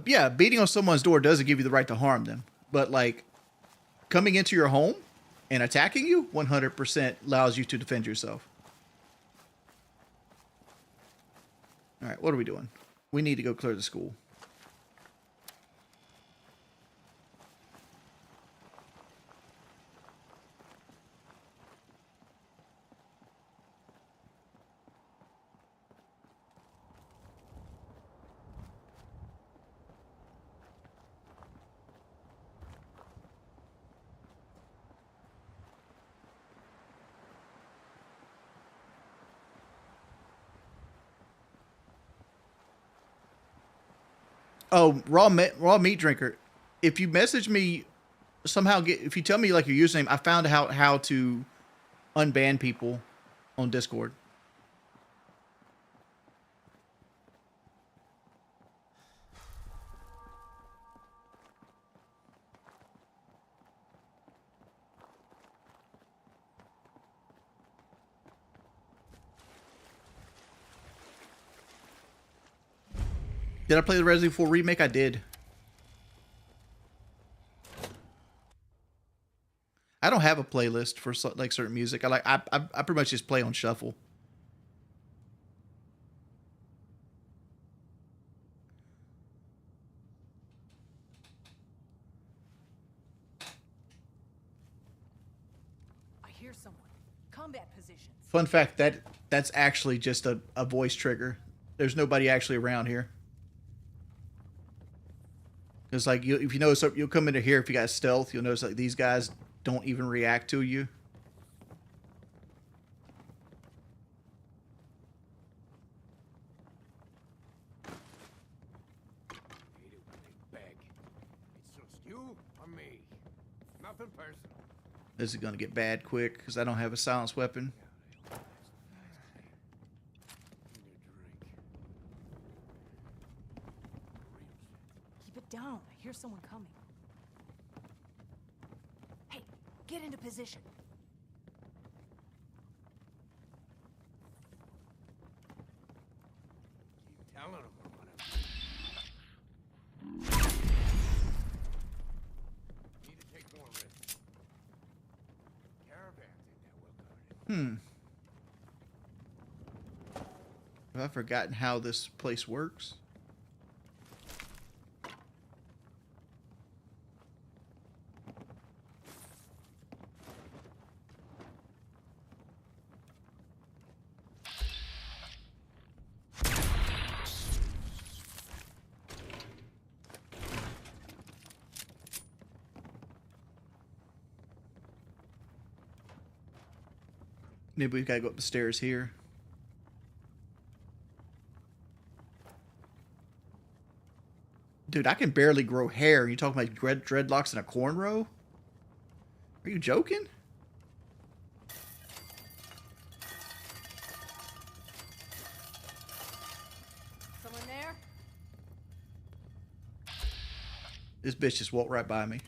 [SPEAKER 1] Yeah, beating on someone's door doesn't give you the right to harm them. But, like, coming into your home and attacking you 100% allows you to defend yourself. All right, what are we doing? We need to go clear the school. Oh, raw meat drinker. If you message me somehow, if you tell me like your username, I found out how to unban people on Discord. Did I play the Resident Evil 4 remake? I did. I don't have a playlist for like certain music. I pretty much just play on shuffle. Fun fact, that's actually just a voice trigger. There's nobody actually around here. It's like, if you notice, you'll come into here if you got stealth, you'll notice like these guys don't even react to you.
[SPEAKER 3] Hate it when they beg. It's just you or me. Nothing personal.
[SPEAKER 1] This is gonna get bad quick because I don't have a silenced weapon.
[SPEAKER 8] Keep it down. I hear someone coming. Hey, get into position.
[SPEAKER 3] Keep telling them we're running. Need to take more risks. Caravans ain't that well guarded.
[SPEAKER 1] Have I forgotten how this place works? Maybe we've got to go up the stairs here. Dude, I can barely grow hair. You talking about dreadlocks and a cornrow? Are you joking?
[SPEAKER 8] Someone there?
[SPEAKER 1] This bitch just walked right by me.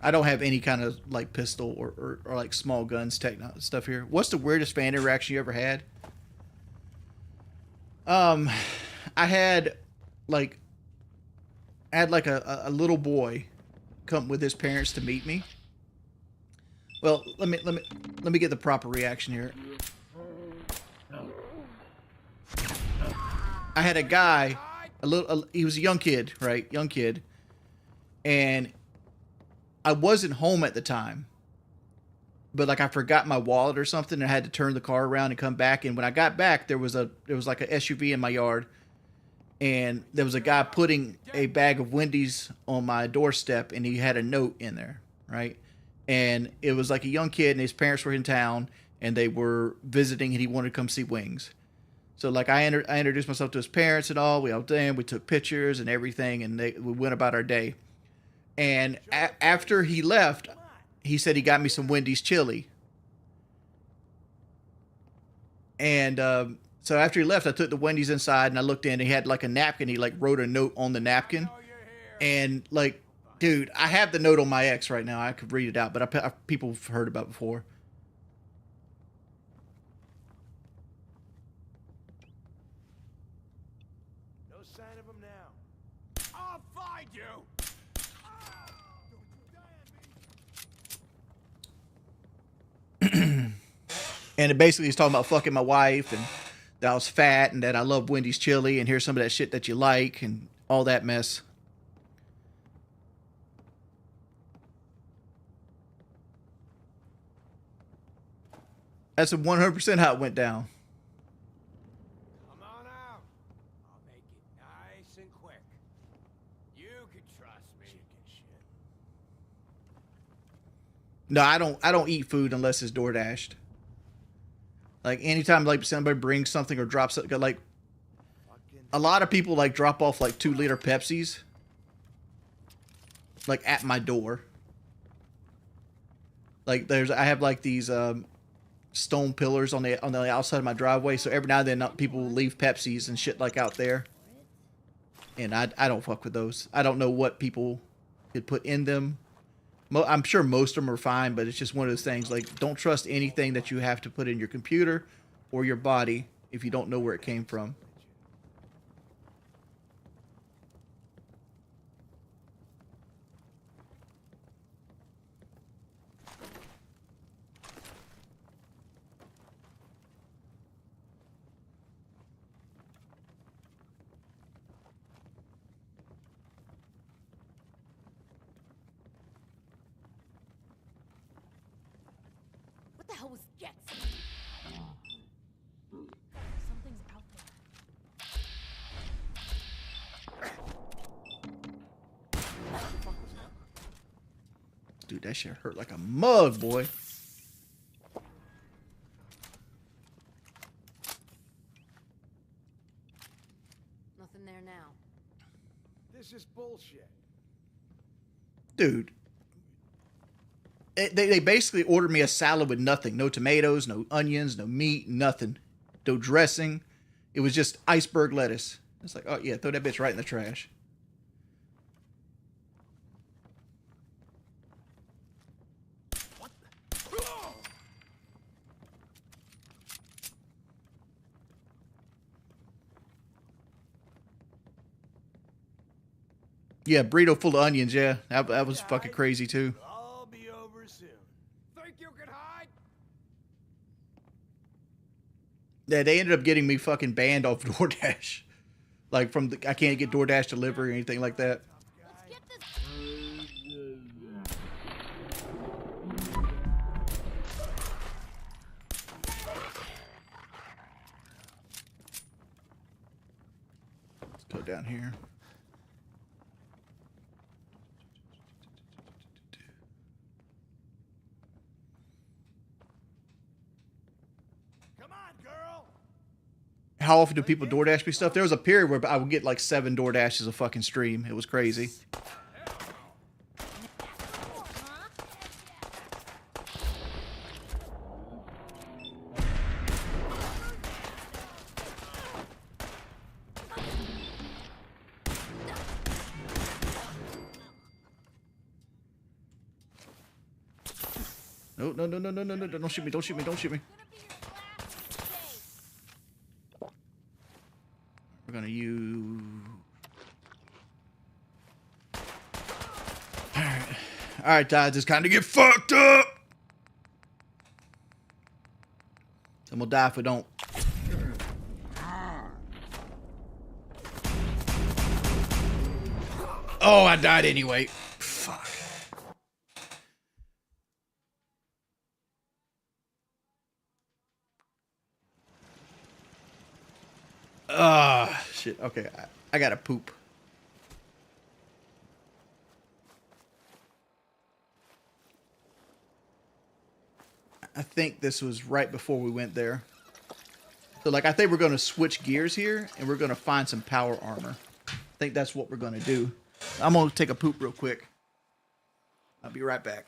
[SPEAKER 1] I don't have any kind of like pistol or like small guns stuff here. What's the weirdest fan interaction you ever had? I had like a little boy come with his parents to meet me. Well, let me get the proper reaction here. I had a guy, he was a young kid, right? Young kid. And I wasn't home at the time, but like I forgot my wallet or something and I had to turn the car around and come back. And when I got back, there was like a SUV in my yard and there was a guy putting a bag of Wendy's on my doorstep and he had a note in there, right? And it was like a young kid and his parents were in town and they were visiting and he wanted to come see Wings. So like I introduced myself to his parents and all, we took pictures and everything and we went about our day. And after he left, he said he got me some Wendy's chili. And so after he left, I took the Wendy's inside and I looked in and he had like a napkin. He like wrote a note on the napkin. And like, dude, I have the note on my X right now. I could read it out, but people have heard about it before.
[SPEAKER 3] No sign of him now. I'll find you.
[SPEAKER 1] And it basically he's talking about fucking my wife and that I was fat and that I love Wendy's chili and here's some of that shit that you like and all that mess. That's 100% how it went down.
[SPEAKER 3] Come on out. I'll make it nice and quick. You can trust me. Chicken shit.
[SPEAKER 1] No, I don't eat food unless it's door dashed. Like anytime like somebody brings something or drops it, like a lot of people like drop off like 2-liter Pepsis like at my door. Like I have like these stone pillars on the outside of my driveway, so every now and then people will leave Pepsis and shit like out there. And I don't fuck with those. I don't know what people could put in them. I'm sure most of them are fine, but it's just one of those things. Like, don't trust anything that you have to put in your computer or your body if you don't know where it came from.
[SPEAKER 8] always gets me. Something's out there.
[SPEAKER 1] Dude, that shit hurt like a mug, boy.
[SPEAKER 2] Nothing there now.
[SPEAKER 7] This is bullshit.
[SPEAKER 1] Dude. They basically ordered me a salad with nothing. No tomatoes, no onions, no meat, nothing. No dressing. It was just iceberg lettuce. It's like, oh yeah, throw that bitch right in the trash. Yeah, burrito full of onions, yeah. That was fucking crazy too.
[SPEAKER 7] I'll be over soon. Think you can hide?
[SPEAKER 1] Yeah, they ended up getting me fucking banned off DoorDash. Like from the, I can't get DoorDash delivery or anything like that. Let's go down here. How often do people DoorDash me stuff? There was a period where I would get like 7 DoorDashes a fucking stream. It was crazy. No, no, no, no, no, no, no, don't shoot me, don't shoot me, don't shoot me. We're gonna use... Alright, guys, it's kind of get fucked up! And we'll die if we don't. Oh, I died anyway. Fuck. Shit. Okay, I gotta poop. I think this was right before we went there. So, like, I think we're gonna switch gears here, and we're gonna find some power armor. I think that's what we're gonna do. I'm gonna take a poop real quick. I'll be right back.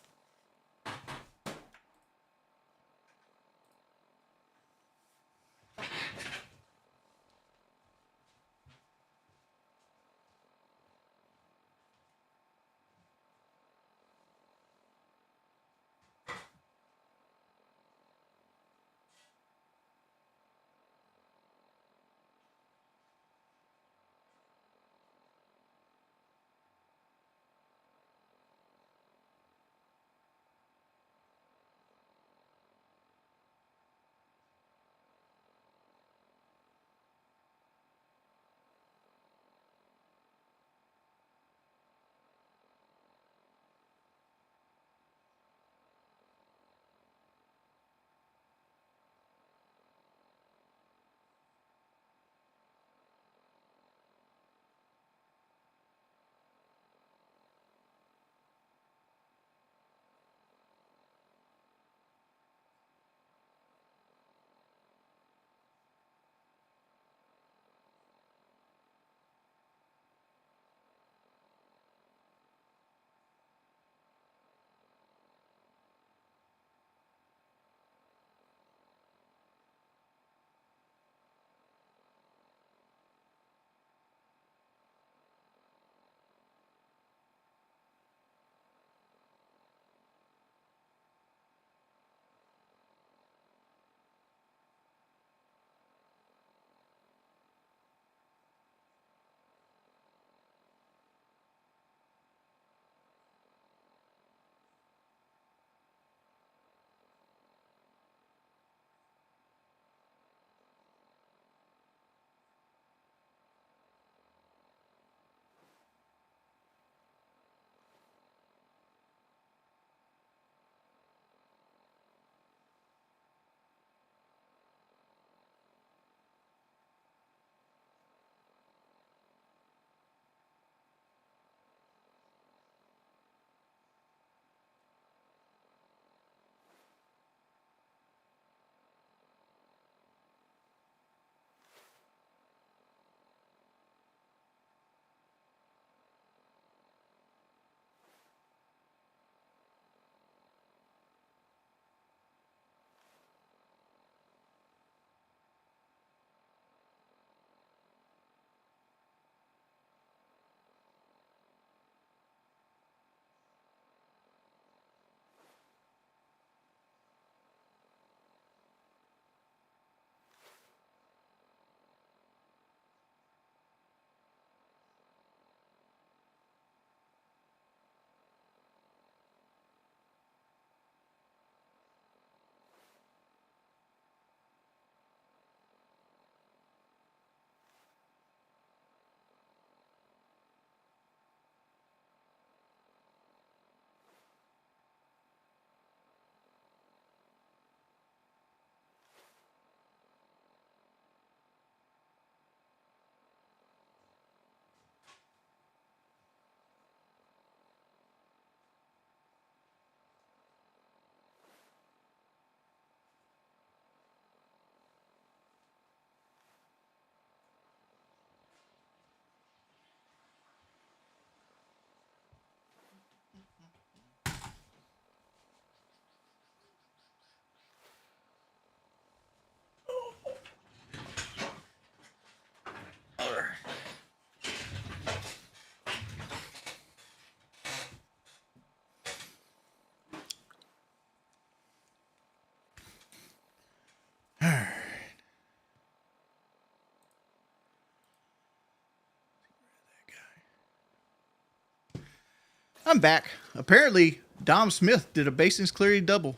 [SPEAKER 1] I'm back. Apparently, Dom Smith did a Basins Cleary double.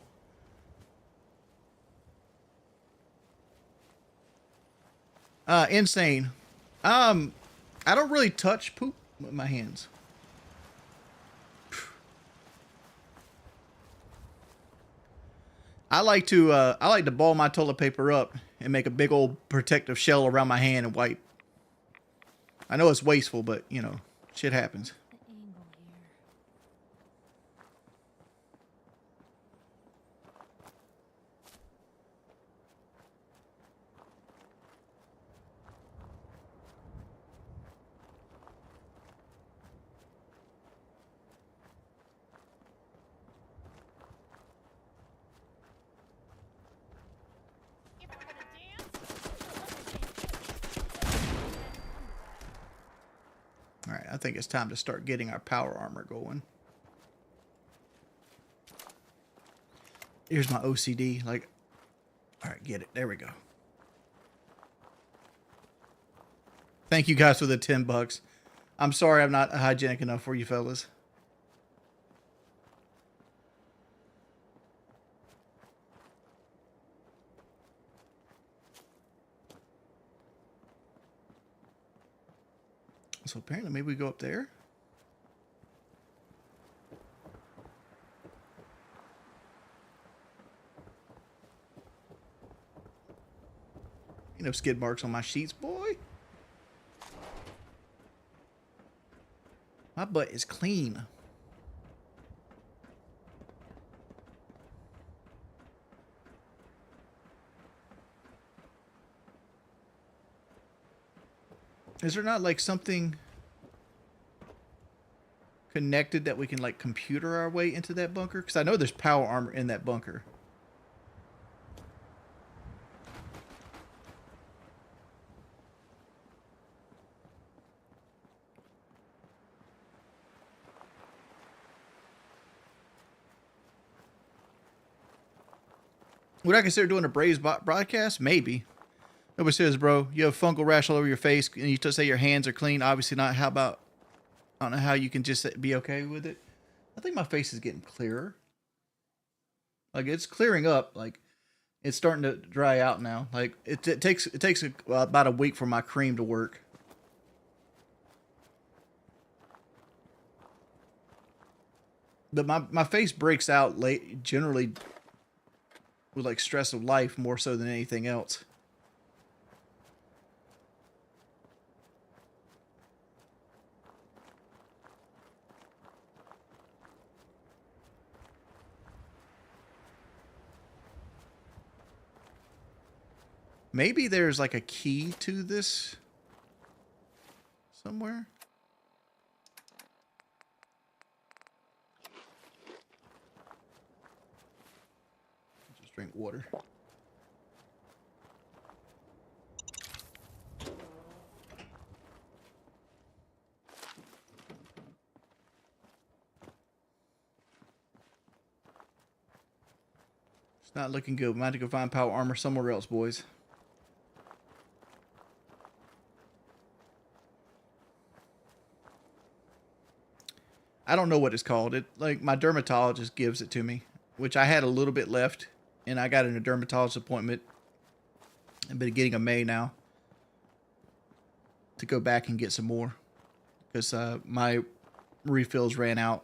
[SPEAKER 1] Insane. I don't really touch poop with my hands. I like to ball my toilet paper up and make a big old protective shell around my hand and wipe. I know it's wasteful, but you know, shit happens. All right, I think it's time to start getting our power armor going. Here's my OCD. Like, all right, get it. There we go. Thank you guys for the $10. I'm sorry I'm not hygienic enough for you fellas. So apparently maybe we go up there. You know, skid marks on my sheets, boy. My butt is clean. Is there not like something connected that we can like computer our way into that bunker? Because I know there's power armor in that bunker. Would I consider doing a Braves broadcast? Maybe. Nobody says, bro, you have fungal rash all over your face and you just say your hands are clean. Obviously not. How about, I don't know how you can just be okay with it. I think my face is getting clearer. Like it's clearing up. Like it's starting to dry out now. Like it takes about a week for my cream to work. But my face breaks out late generally with like stress of life more so than anything else. Maybe there's like a key to this somewhere. Just drink water. It's not looking good. We might have to go find power armor somewhere else, boys. I don't know what it's called. It like my dermatologist gives it to me, which I had a little bit left, and I got in a dermatologist appointment. I've been getting a May now to go back and get some more because my refills ran out.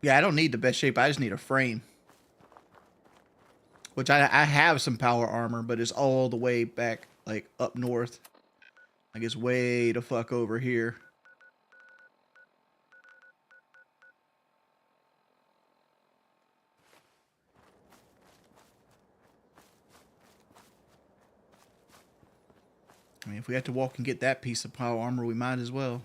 [SPEAKER 1] Yeah, I don't need the best shape. I just need a frame. Which I have some power armor, but it's all the way back, like, up north. Like, it's way the fuck over here. I mean, if we have to walk and get that piece of power armor, we might as well.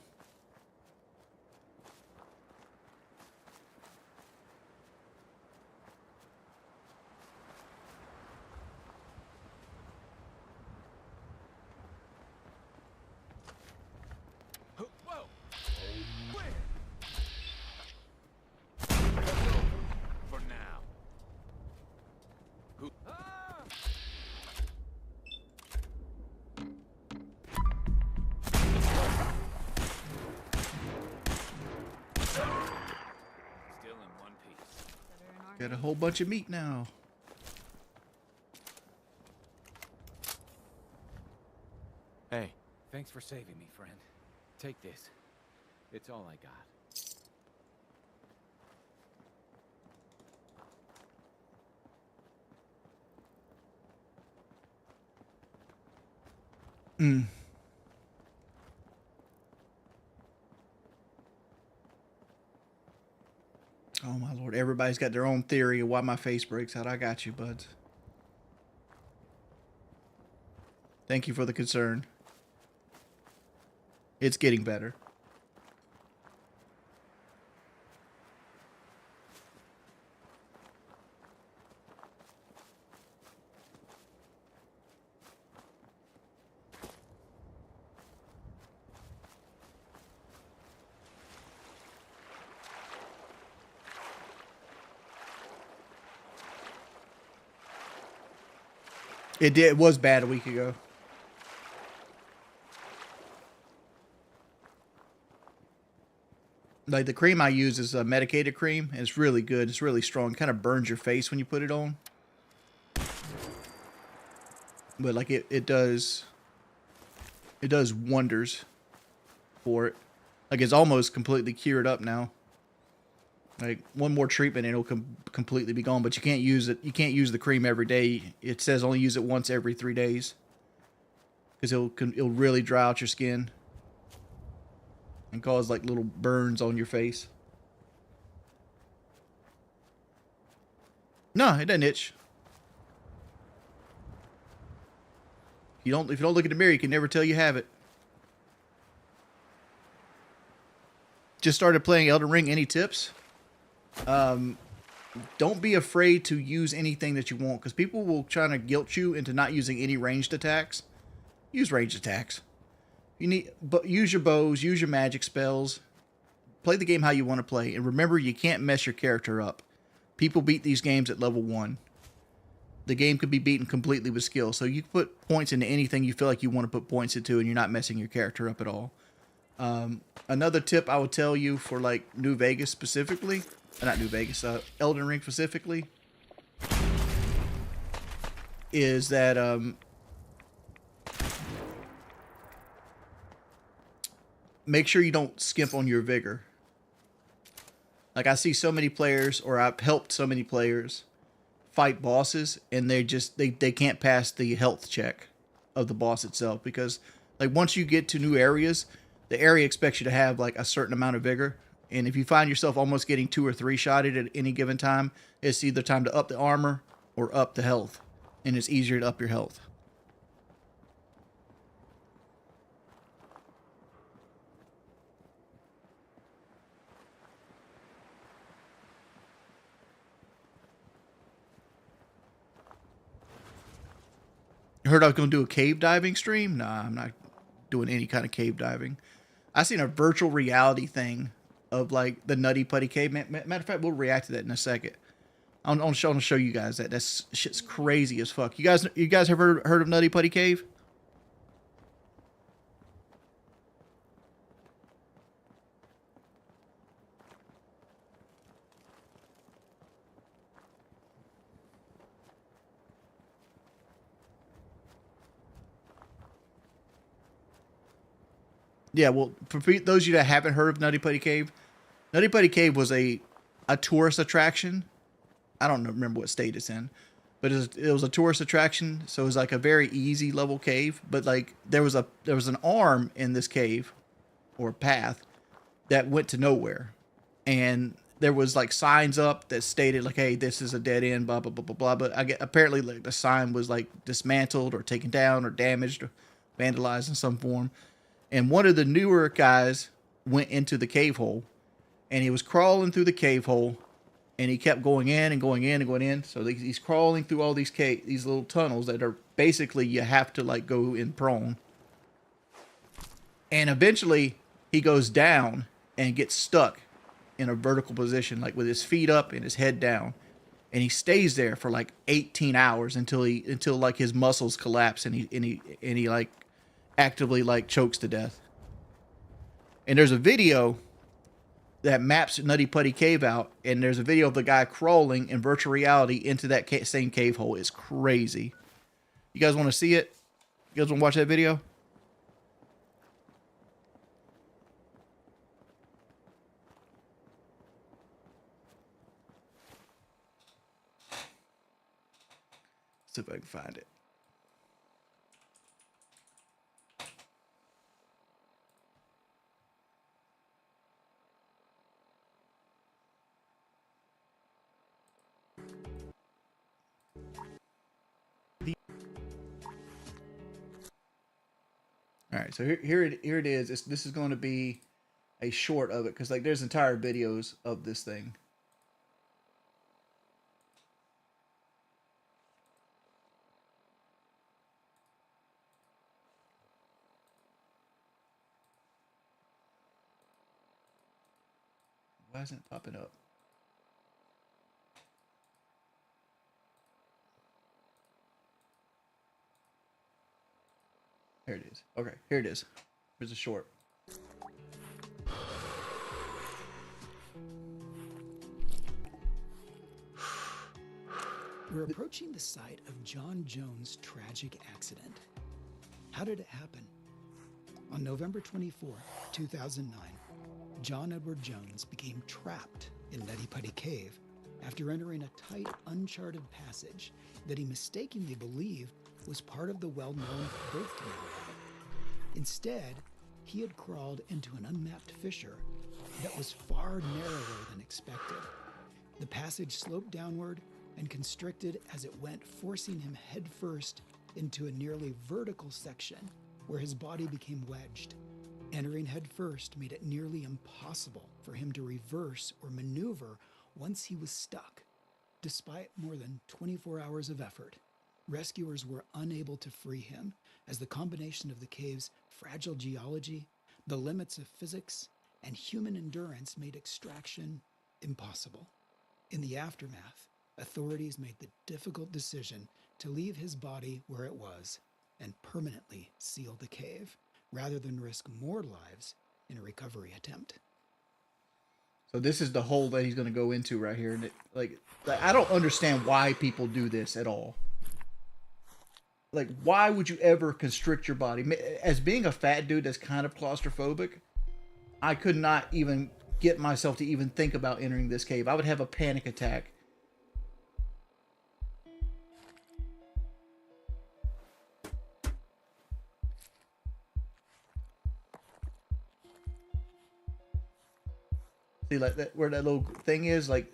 [SPEAKER 3] Still in one piece.
[SPEAKER 1] Got a whole bunch of meat now.
[SPEAKER 3] Hey, thanks for saving me, friend. Take this. It's all I got.
[SPEAKER 1] Mm. Oh my lord, everybody's got their own theory of why my face breaks out. I got you, buds. Thank you for the concern. It's getting better. It was bad a week ago. Like the cream I use is a medicated cream, and it's really good. It's really strong. Kind of burns your face when you put it on. But like it does wonders for it. Like it's almost completely cured up now. Like one more treatment and it'll completely be gone, but you can't use it. You can't use the cream every day. It says only use it once every 3 days. Because it'll really dry out your skin. And cause like little burns on your face. No, it doesn't itch. If you don't look in the mirror, you can never tell you have it. Just started playing Elden Ring. Any tips? Don't be afraid to use anything that you want, because people will try to guilt you into not using any ranged attacks. Use ranged attacks. Use your bows, use your magic spells. Play the game how you want to play, and remember, you can't mess your character up. People beat these games at level 1. The game could be beaten completely with skill, so you can put points into anything you feel like you want to put points into, and you're not messing your character up at all. Another tip I would tell you for like New Vegas specifically, not New Vegas, Elden Ring specifically, is that make sure you don't skimp on your vigor. Like I see so many players, or I've helped so many players fight bosses, and they can't pass the health check of the boss itself, because like once you get to new areas, the area expects you to have like a certain amount of vigor. And if you find yourself almost getting 2 or 3 shotted at any given time, it's either time to up the armor or up the health. And it's easier to up your health. You heard I was going to do a cave diving stream? Nah, I'm not doing any kind of cave diving. I seen a virtual reality thing of like the Nutty Putty Cave. Matter of fact, we'll react to that in a second. I'll show you guys that. That's shit's crazy as fuck. You guys have heard of Nutty Putty Cave? Yeah, well, for those of you that haven't heard of Nutty Putty Cave was a tourist attraction. I don't remember what state it's in, but it was a tourist attraction. So it was like a very easy level cave. But like there was an arm in this cave, or path, that went to nowhere, and there was like signs up that stated like, "Hey, this is a dead end." Blah blah blah blah blah. But apparently like the sign was like dismantled or taken down or damaged or vandalized in some form. And one of the newer guys went into the cave hole, and he was crawling through the cave hole, and he kept going in and going in and going in. So he's crawling through all these little tunnels that are basically you have to like go in prone. And eventually he goes down and gets stuck in a vertical position, like with his feet up and his head down. and he stays there for like 18 hours until like his muscles collapse and he like actively like chokes to death. And there's a video that maps Nutty Putty Cave out, and there's a video of the guy crawling in virtual reality into that same cave hole. It's crazy. You guys want to see it? You guys want to watch that video? See if I can find it. All right, so here it is. This is going to be a short of it because like there's entire videos of this thing. Why isn't it popping up? Here it is. Okay, here it is. Here's a short.
[SPEAKER 13] We're approaching the site of John Jones' tragic accident. How did it happen? On November 24, 2009, John Edward Jones became trapped in Nutty Putty Cave after entering a tight, uncharted passage that he mistakenly believed was part of the well-known birth canal route. Instead, he had crawled into an unmapped fissure that was far narrower than expected. The passage sloped downward and constricted as it went, forcing him headfirst into a nearly vertical section where his body became wedged. Entering headfirst made it nearly impossible for him to reverse or maneuver once he was stuck. Despite more than 24 hours of effort, rescuers were unable to free him as the combination of the cave's fragile geology, the limits of physics, and human endurance made extraction impossible. In the aftermath, authorities made the difficult decision to leave his body where it was and permanently seal the cave, rather than risk more lives in a recovery attempt.
[SPEAKER 1] So this is the hole that he's going to go into right here. And it, like, I don't understand why people do this at all. Like, why would you ever constrict your body? As being a fat dude that's kind of claustrophobic, I could not even get myself to even think about entering this cave. I would have a panic attack. See, like that, where that little thing is, like.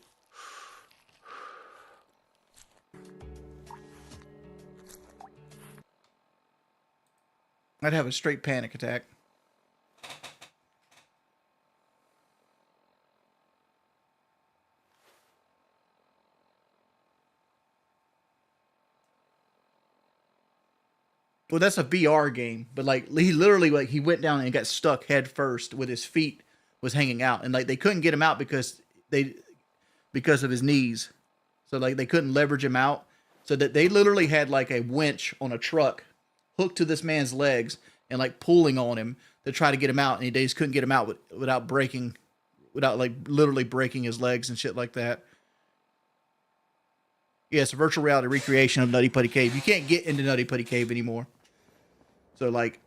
[SPEAKER 1] I'd have a straight panic attack. Well, that's a VR game, but like he literally like he went down and got stuck head first with his feet was hanging out, and like they couldn't get him out because of his knees, so like they couldn't leverage him out, so that they literally had like a winch on a truck hooked to this man's legs and like pulling on him to try to get him out, and they just couldn't get him out without like literally breaking his legs and shit like that. Yeah, it's a virtual reality recreation of Nutty Putty Cave. You can't get into Nutty Putty Cave anymore. So like,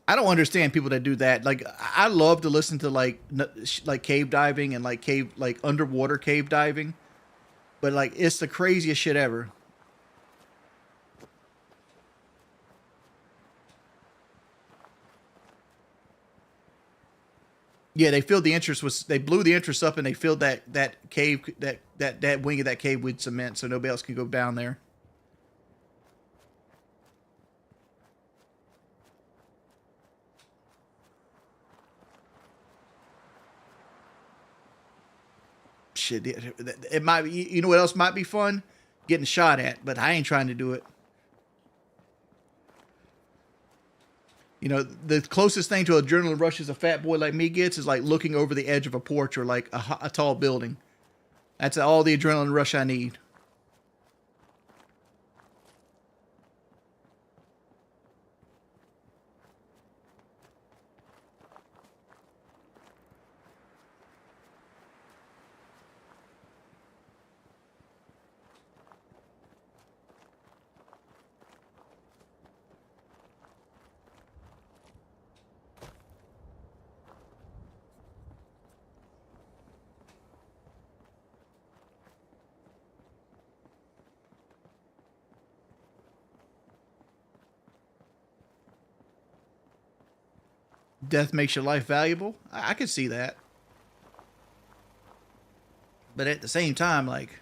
[SPEAKER 1] I don't understand people that do that. Like, I love to listen to like cave diving and like underwater cave diving, but like it's the craziest shit ever. Yeah, they filled the entrance they blew the entrance up and they filled that cave that wing of that cave with cement so nobody else can go down there. Shit, it might be, you know what else might be fun? Getting shot at, but I ain't trying to do it. You know, the closest thing to adrenaline rush as a fat boy like me gets is like looking over the edge of a porch or like a tall building. That's all the adrenaline rush I need. Death makes your life valuable. I can see that. But at the same time, like,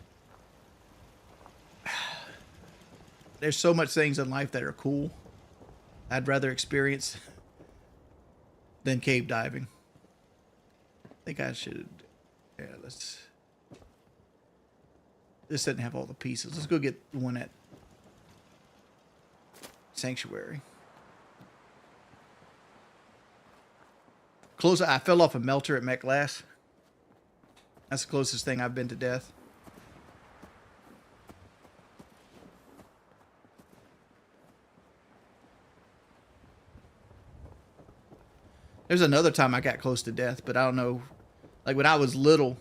[SPEAKER 1] there's so much things in life that are cool I'd rather experience than cave diving. I think I should... Yeah, let's... This doesn't have all the pieces. Let's go get the one at Sanctuary. Close. I fell off a melter at Mech Glass. That's the closest thing I've been to death. There's another time I got close to death, but I don't know. Like when I was little,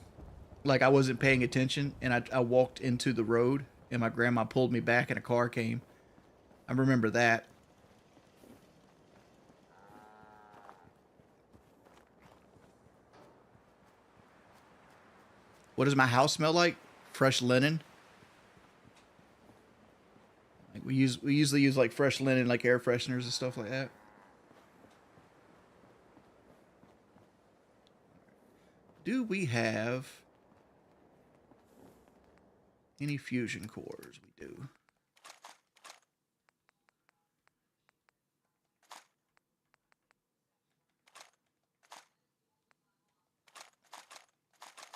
[SPEAKER 1] like I wasn't paying attention and I walked into the road and my grandma pulled me back and a car came. I remember that. What does my house smell like? Fresh linen. Like we usually use like fresh linen, like air fresheners and stuff like that. Do we have any fusion cores? We do.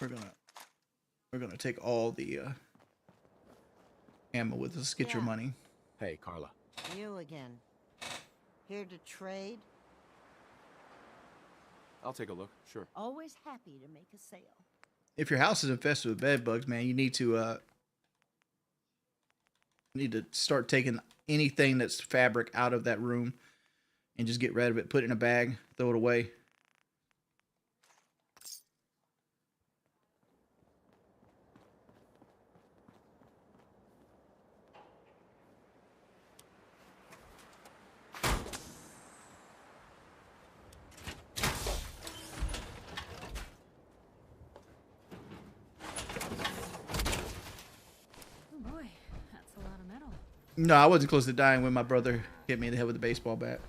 [SPEAKER 1] We're gonna take all the ammo with us. Get your money.
[SPEAKER 6] Hey, Carla.
[SPEAKER 14] You again. Here to trade?
[SPEAKER 5] I'll take a look, sure.
[SPEAKER 14] Always happy to make a sale.
[SPEAKER 1] If your house is infested with bed bugs, man, you need to start taking anything that's fabric out of that room and just get rid of it. Put it in a bag, throw it away. No, I wasn't close to dying when my brother hit me in the head with a baseball bat.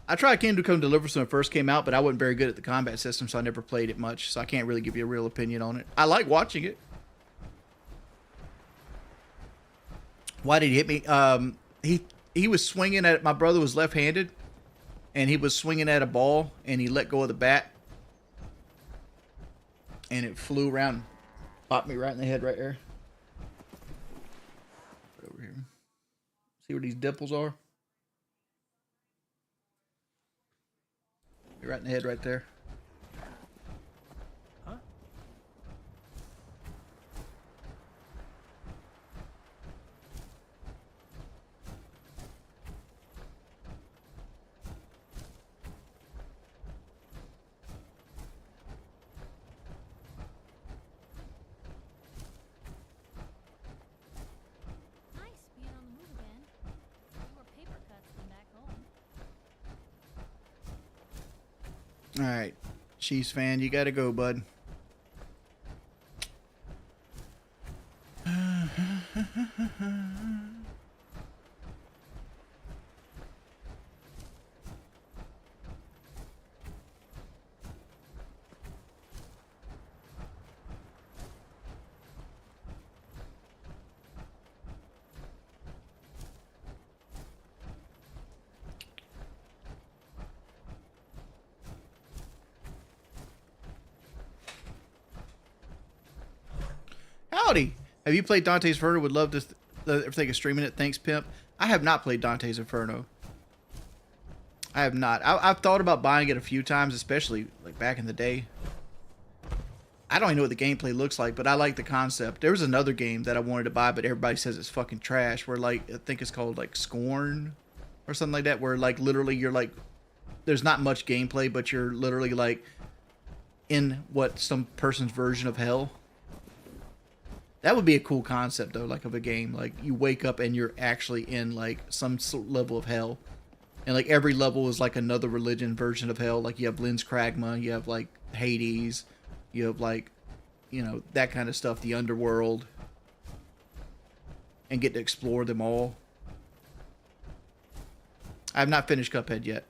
[SPEAKER 1] I tried Kingdom Come Deliverance when it first came out, but I wasn't very good at the combat system, so I never played it much, so I can't really give you a real opinion on it. I like watching it. Why did he hit me? He was swinging at... My brother was left-handed, and he was swinging at a ball, and he let go of the bat, and it flew around, popped me right in the head right there. Over here. See where these dimples are? Right in the head right there.
[SPEAKER 12] Huh?
[SPEAKER 9] Nice being on the move again. Fewer paper cuts than back home.
[SPEAKER 1] All right, Chiefs fan, you gotta go, bud. Howdy. Have you played Dante's Inferno? Would love to think of streaming it. Thanks, Pimp. I have not played Dante's Inferno. I have not. I've thought about buying it a few times, especially like back in the day. I don't even know what the gameplay looks like, but I like the concept. There was another game that I wanted to buy, but everybody says it's fucking trash. Where like I think it's called like Scorn or something like that, where like literally you're like, there's not much gameplay, but you're literally like in what some person's version of hell. That would be a cool concept though, like of a game. Like you wake up and you're actually in like some level of hell. And like every level is like another religion version of hell. Like you have Lynn's Cragma, you have like Hades, you have like, you know, that kind of stuff, the underworld. And get to explore them all. I have not finished Cuphead yet.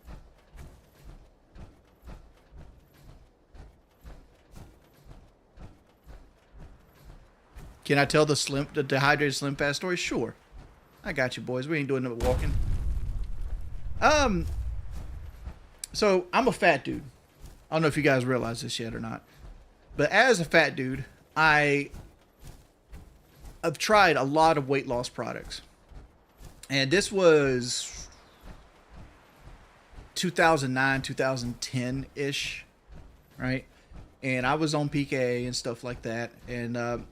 [SPEAKER 1] Can I tell the dehydrated Slim Fast story? Sure. I got you, boys. We ain't doing no walking. So I'm a fat dude. I don't know if you guys realize this yet or not. But as a fat dude, I've tried a lot of weight loss products. And this was 2009, 2010-ish, right? And I was on PKA and stuff like that. And let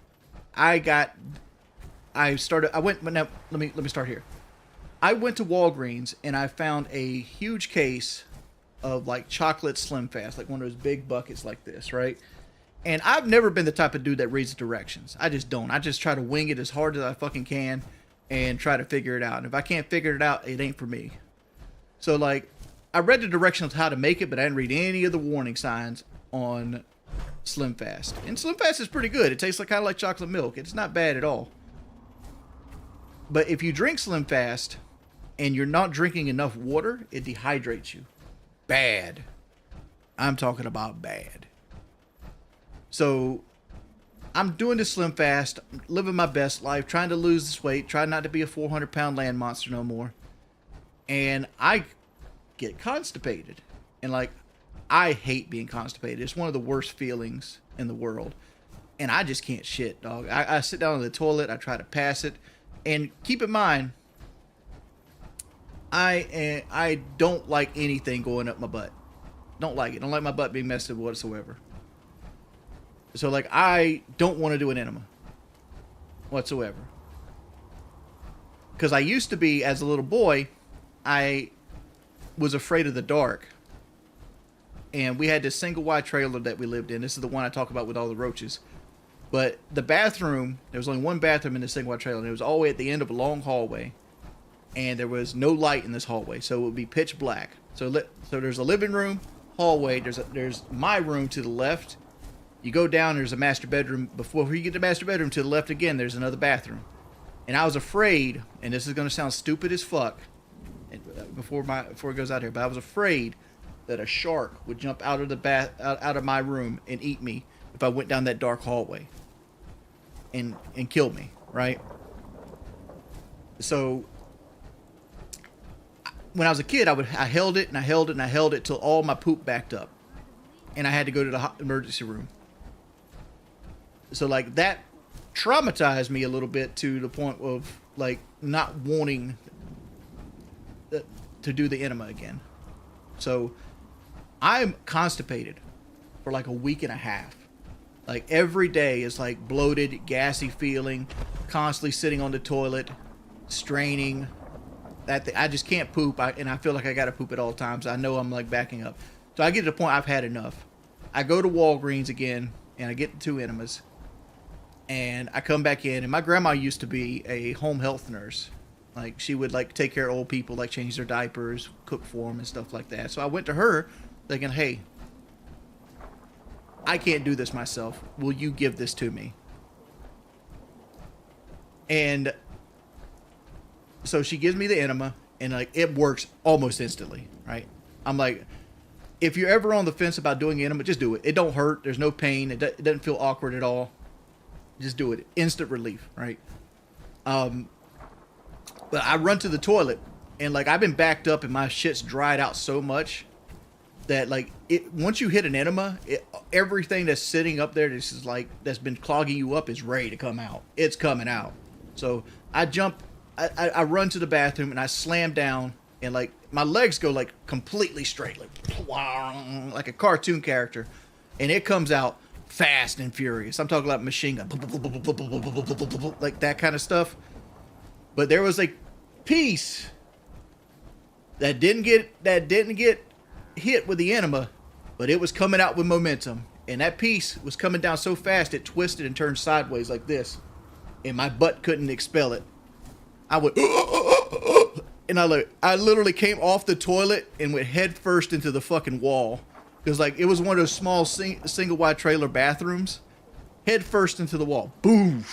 [SPEAKER 1] me start here. I went to Walgreens and I found a huge case of like chocolate Slim Fast, like one of those big buckets like this, right? And I've never been the type of dude that reads the directions. I just don't. I just try to wing it as hard as I fucking can and try to figure it out. And if I can't figure it out, it ain't for me. So like, I read the directions how to make it, but I didn't read any of the warning signs on Slim Fast. And Slim Fast is pretty good. It tastes like kind of like chocolate milk. It's not bad at all. But if you drink Slim Fast and you're not drinking enough water, it dehydrates you. Bad. I'm talking about bad. So I'm doing this Slim Fast, living my best life, trying to lose this weight, trying not to be a 400-pound land monster no more. And I get constipated. And like, I hate being constipated. It's one of the worst feelings in the world. And I just can't shit, dog. I sit down on the toilet, I try to pass it. And keep in mind, I don't like anything going up my butt. Don't like it. Don't like my butt being messed with whatsoever. So like, I don't want to do an enema whatsoever. Because I used to be, as a little boy, I was afraid of the dark. And we had this single wide trailer that we lived in. This is the one I talk about with all the roaches. But the bathroom, there was only one bathroom in this single wide trailer. And it was all the way at the end of a long hallway. And there was no light in this hallway. So it would be pitch black. So there's a living room, hallway. There's my room to the left. You go down, there's a master bedroom. Before you get to the master bedroom, to the left again, there's another bathroom. And I was afraid, and this is going to sound stupid as fuck before it goes out here, but I was afraid that a shark would jump out of my room and eat me if I went down that dark hallway and kill me, right? So when I was a kid, I held it and I held it and I held it till all my poop backed up, and I had to go to the emergency room. So like, that traumatized me a little bit to the point of like not wanting to do the enema again. So I'm constipated for like a week and a half. Like every day is like bloated, gassy feeling, constantly sitting on the toilet, straining. I just can't poop, and I feel like I gotta poop at all times. I know I'm like backing up. So I get to the point I've had enough. I go to Walgreens again, and I get 2 enemas. And I come back in, and my grandma used to be a home health nurse. Like, she would like take care of old people, like change their diapers, cook for them, and stuff like that. So I went to her thinking, hey, I can't do this myself. Will you give this to me? And so she gives me the enema, and like, it works almost instantly, right? I'm like, if you're ever on the fence about doing enema, just do it. It don't hurt. There's no pain. It doesn't feel awkward at all. Just do it. Instant relief, right? But I run to the toilet, and like, I've been backed up and my shit's dried out so much that like it once you hit an enema, everything that's sitting up there that's been clogging you up is ready to come out. It's coming out. So I run to the bathroom and I slam down, and like my legs go like completely straight, like a cartoon character, and it comes out fast and furious. I'm talking about machine gun, like that kind of stuff. But there was a piece that didn't get hit with the enema, but it was coming out with momentum, and that piece was coming down so fast it twisted and turned sideways like this, and my butt couldn't expel it. I went and I literally came off the toilet and went head first into the fucking wall, because like it was one of those small single wide trailer bathrooms. Head first into the wall. Boom.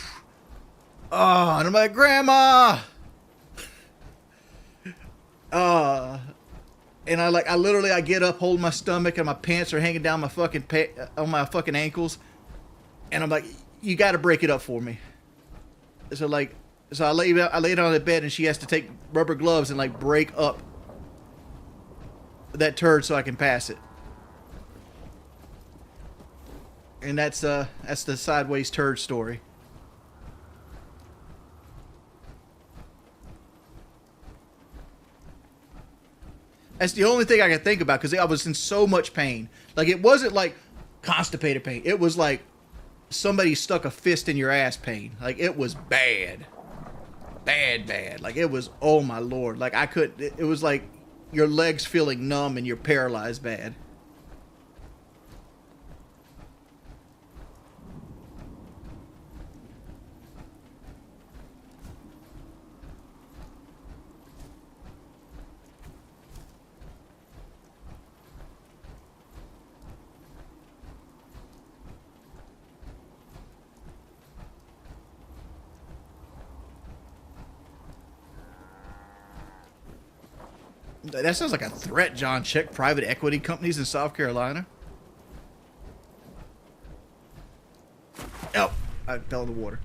[SPEAKER 1] Oh, and I'm like, Grandma. And I literally get up, hold my stomach, and my pants are hanging down my fucking on my fucking ankles, and I'm like, you got to break it up for me. So I lay down on the bed, and she has to take rubber gloves and like break up that turd so I can pass it. And that's the sideways turd story. That's the only thing I can think about, because I was in so much pain. Like, it wasn't like constipated pain. It was like somebody stuck a fist in your ass pain. Like, it was bad. Bad. Like, it was, oh my Lord. Like, it was like your legs feeling numb and you're paralyzed bad. That sounds like a threat, John. Check private equity companies in South Carolina. Oh, I fell in the water.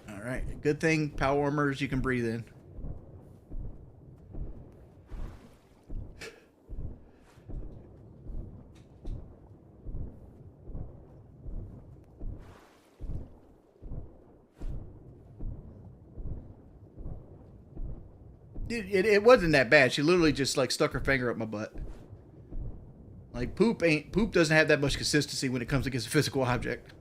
[SPEAKER 1] All right. Good thing power armors you can breathe in. It wasn't that bad. She literally just like stuck her finger up my butt. Like poop doesn't have that much consistency when it comes against a physical object.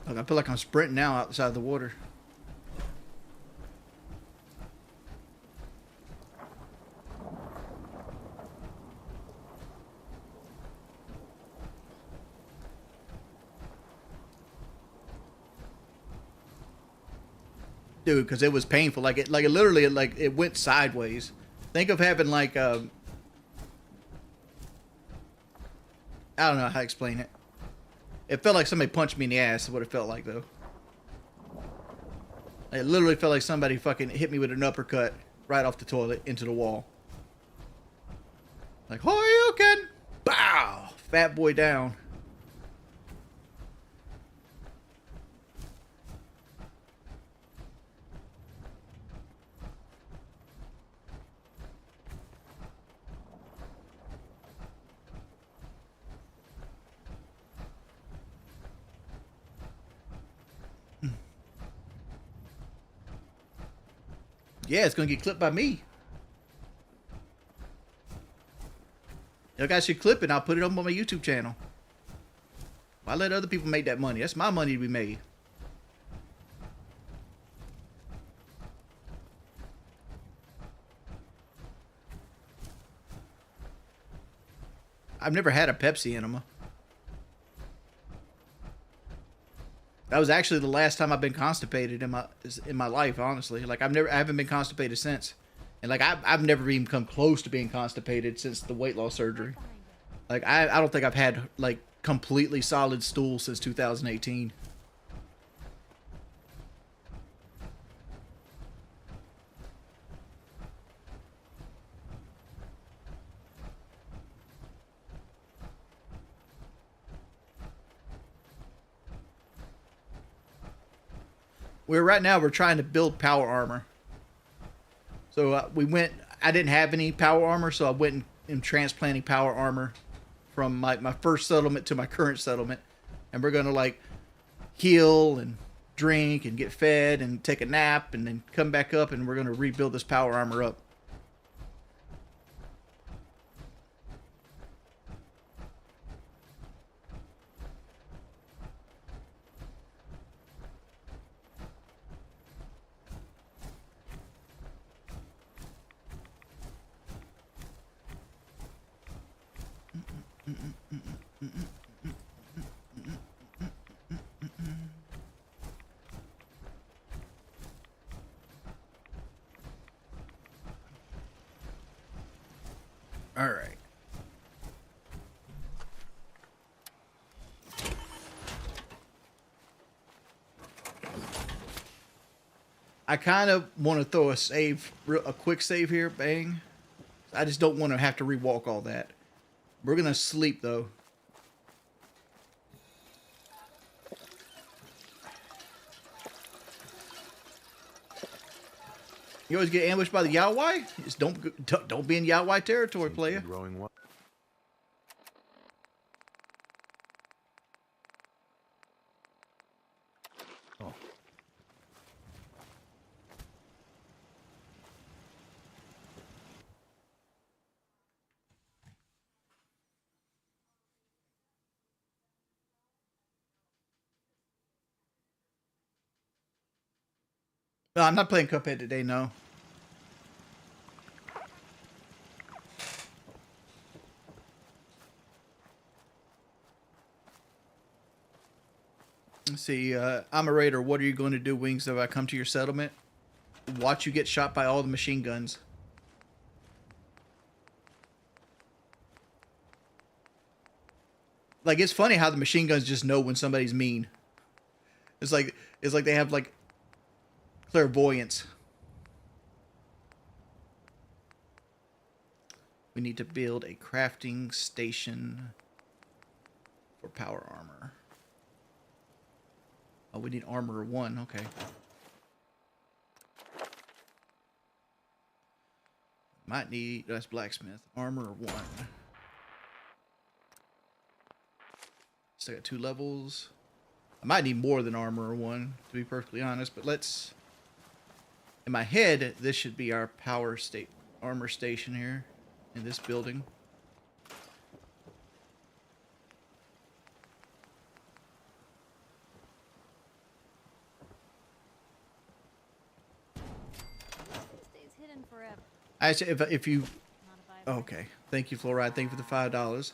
[SPEAKER 1] Look, I feel like I'm sprinting now outside of the water. Dude, because it was painful. It literally it went sideways. Think of having like I don't know how to explain it. It felt like somebody punched me in the ass. Is what it felt like, though. It literally felt like somebody fucking hit me with an uppercut right off the toilet into the wall. Like, Horyuken! Bow! Fat boy down. Yeah, it's gonna get clipped by me. You guys should clip it and I'll put it up on my YouTube channel. Why let other people make that money? That's my money to be made. I've never had a Pepsi enema. That was actually the last time I've been constipated in my life, honestly. Like I haven't been constipated since. And like I've never even come close to being constipated since the weight loss surgery. Like I don't think I've had like completely solid stool since 2018. right now we're trying to build power armor. So I didn't have any power armor, so I went and am transplanting power armor from my first settlement to my current settlement. And we're going to like heal and drink and get fed and take a nap and then come back up, and we're going to rebuild this power armor up. All right. I kind of want to throw a quick save here, bang. I just don't want to have to rewalk all that. We're going to sleep, though. You always get ambushed by the Yawai? Just don't be in Yawai territory, player.
[SPEAKER 6] Oh.
[SPEAKER 1] No, I'm not playing Cuphead today, no. Let's see, I'm a raider. What are you going to do, Wings, if I come to your settlement? Watch you get shot by all the machine guns. Like, it's funny how the machine guns just know when somebody's mean. It's like they have, like, clairvoyance. We need to build a crafting station for power armor. Oh, we need armor 1. Okay. Might need, that's blacksmith. Armor 1. Still got 2 levels. I might need more than armor 1, to be perfectly honest, but let's... In my head, this should be our armor station here in this building.
[SPEAKER 2] Stays hidden forever.
[SPEAKER 1] Actually, if you... Okay. Thank you, Fluoride. Thank you for the $5.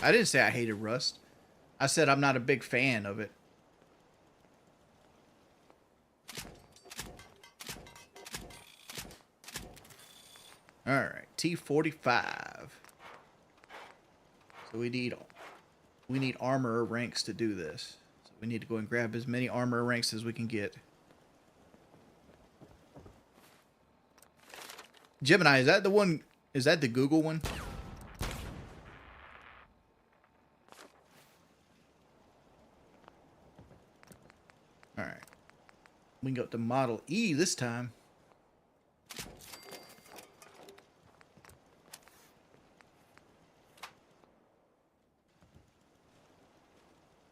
[SPEAKER 1] I didn't say I hated Rust. I said I'm not a big fan of it. Alright, T45. So we need armor ranks to do this. So we need to go and grab as many armor ranks as we can get. Gemini, is that the one? Is that the Google one? Alright. We can go up to Model E this time.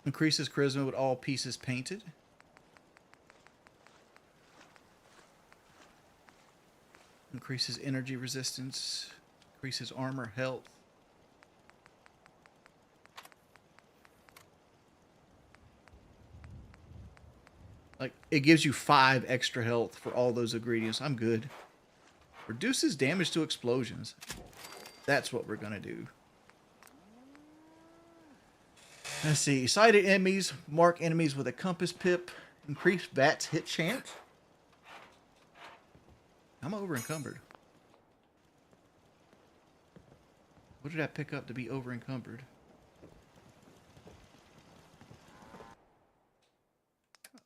[SPEAKER 1] Increases charisma with all pieces painted. Increases energy resistance. Increases armor health. Like, it gives you 5 extra health for all those ingredients. I'm good. Reduces damage to explosions. That's what we're going to do. Let's see. Sighted enemies. Mark enemies with a compass pip. Increase VATS hit chance. I'm over encumbered. What did I pick up to be over encumbered?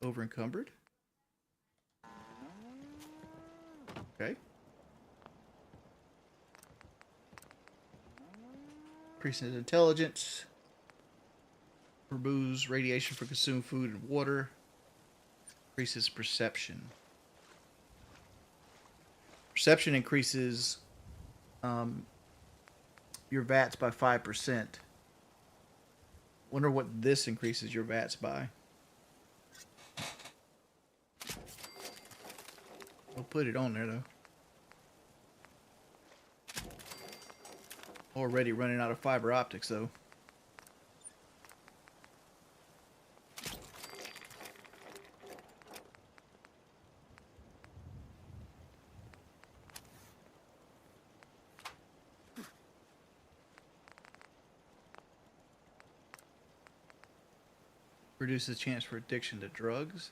[SPEAKER 1] Over encumbered? Okay. Increases intelligence. Removes radiation for consumed food and water. Increases perception. Perception increases your VATs by 5%. Wonder what this increases your VATs by. We'll put it on there though. Already running out of fiber optics though. Reduces chance for addiction to drugs.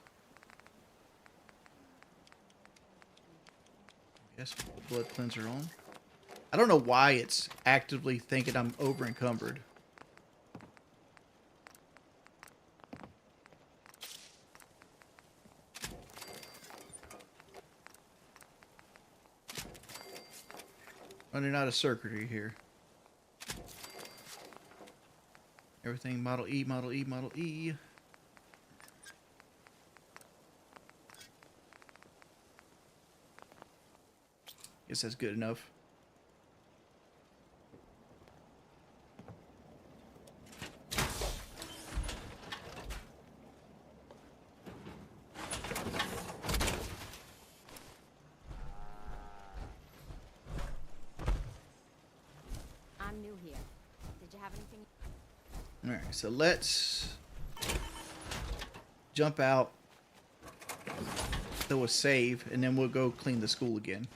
[SPEAKER 1] Yes, blood cleanser on. I don't know why it's actively thinking I'm over encumbered. Running out of circuitry here. Everything Model E, Model E, Model E. Guess that's good enough.
[SPEAKER 2] I'm new here. Did you have anything?
[SPEAKER 1] All right, so let's jump out, throw a save, and then we'll go clean the school again.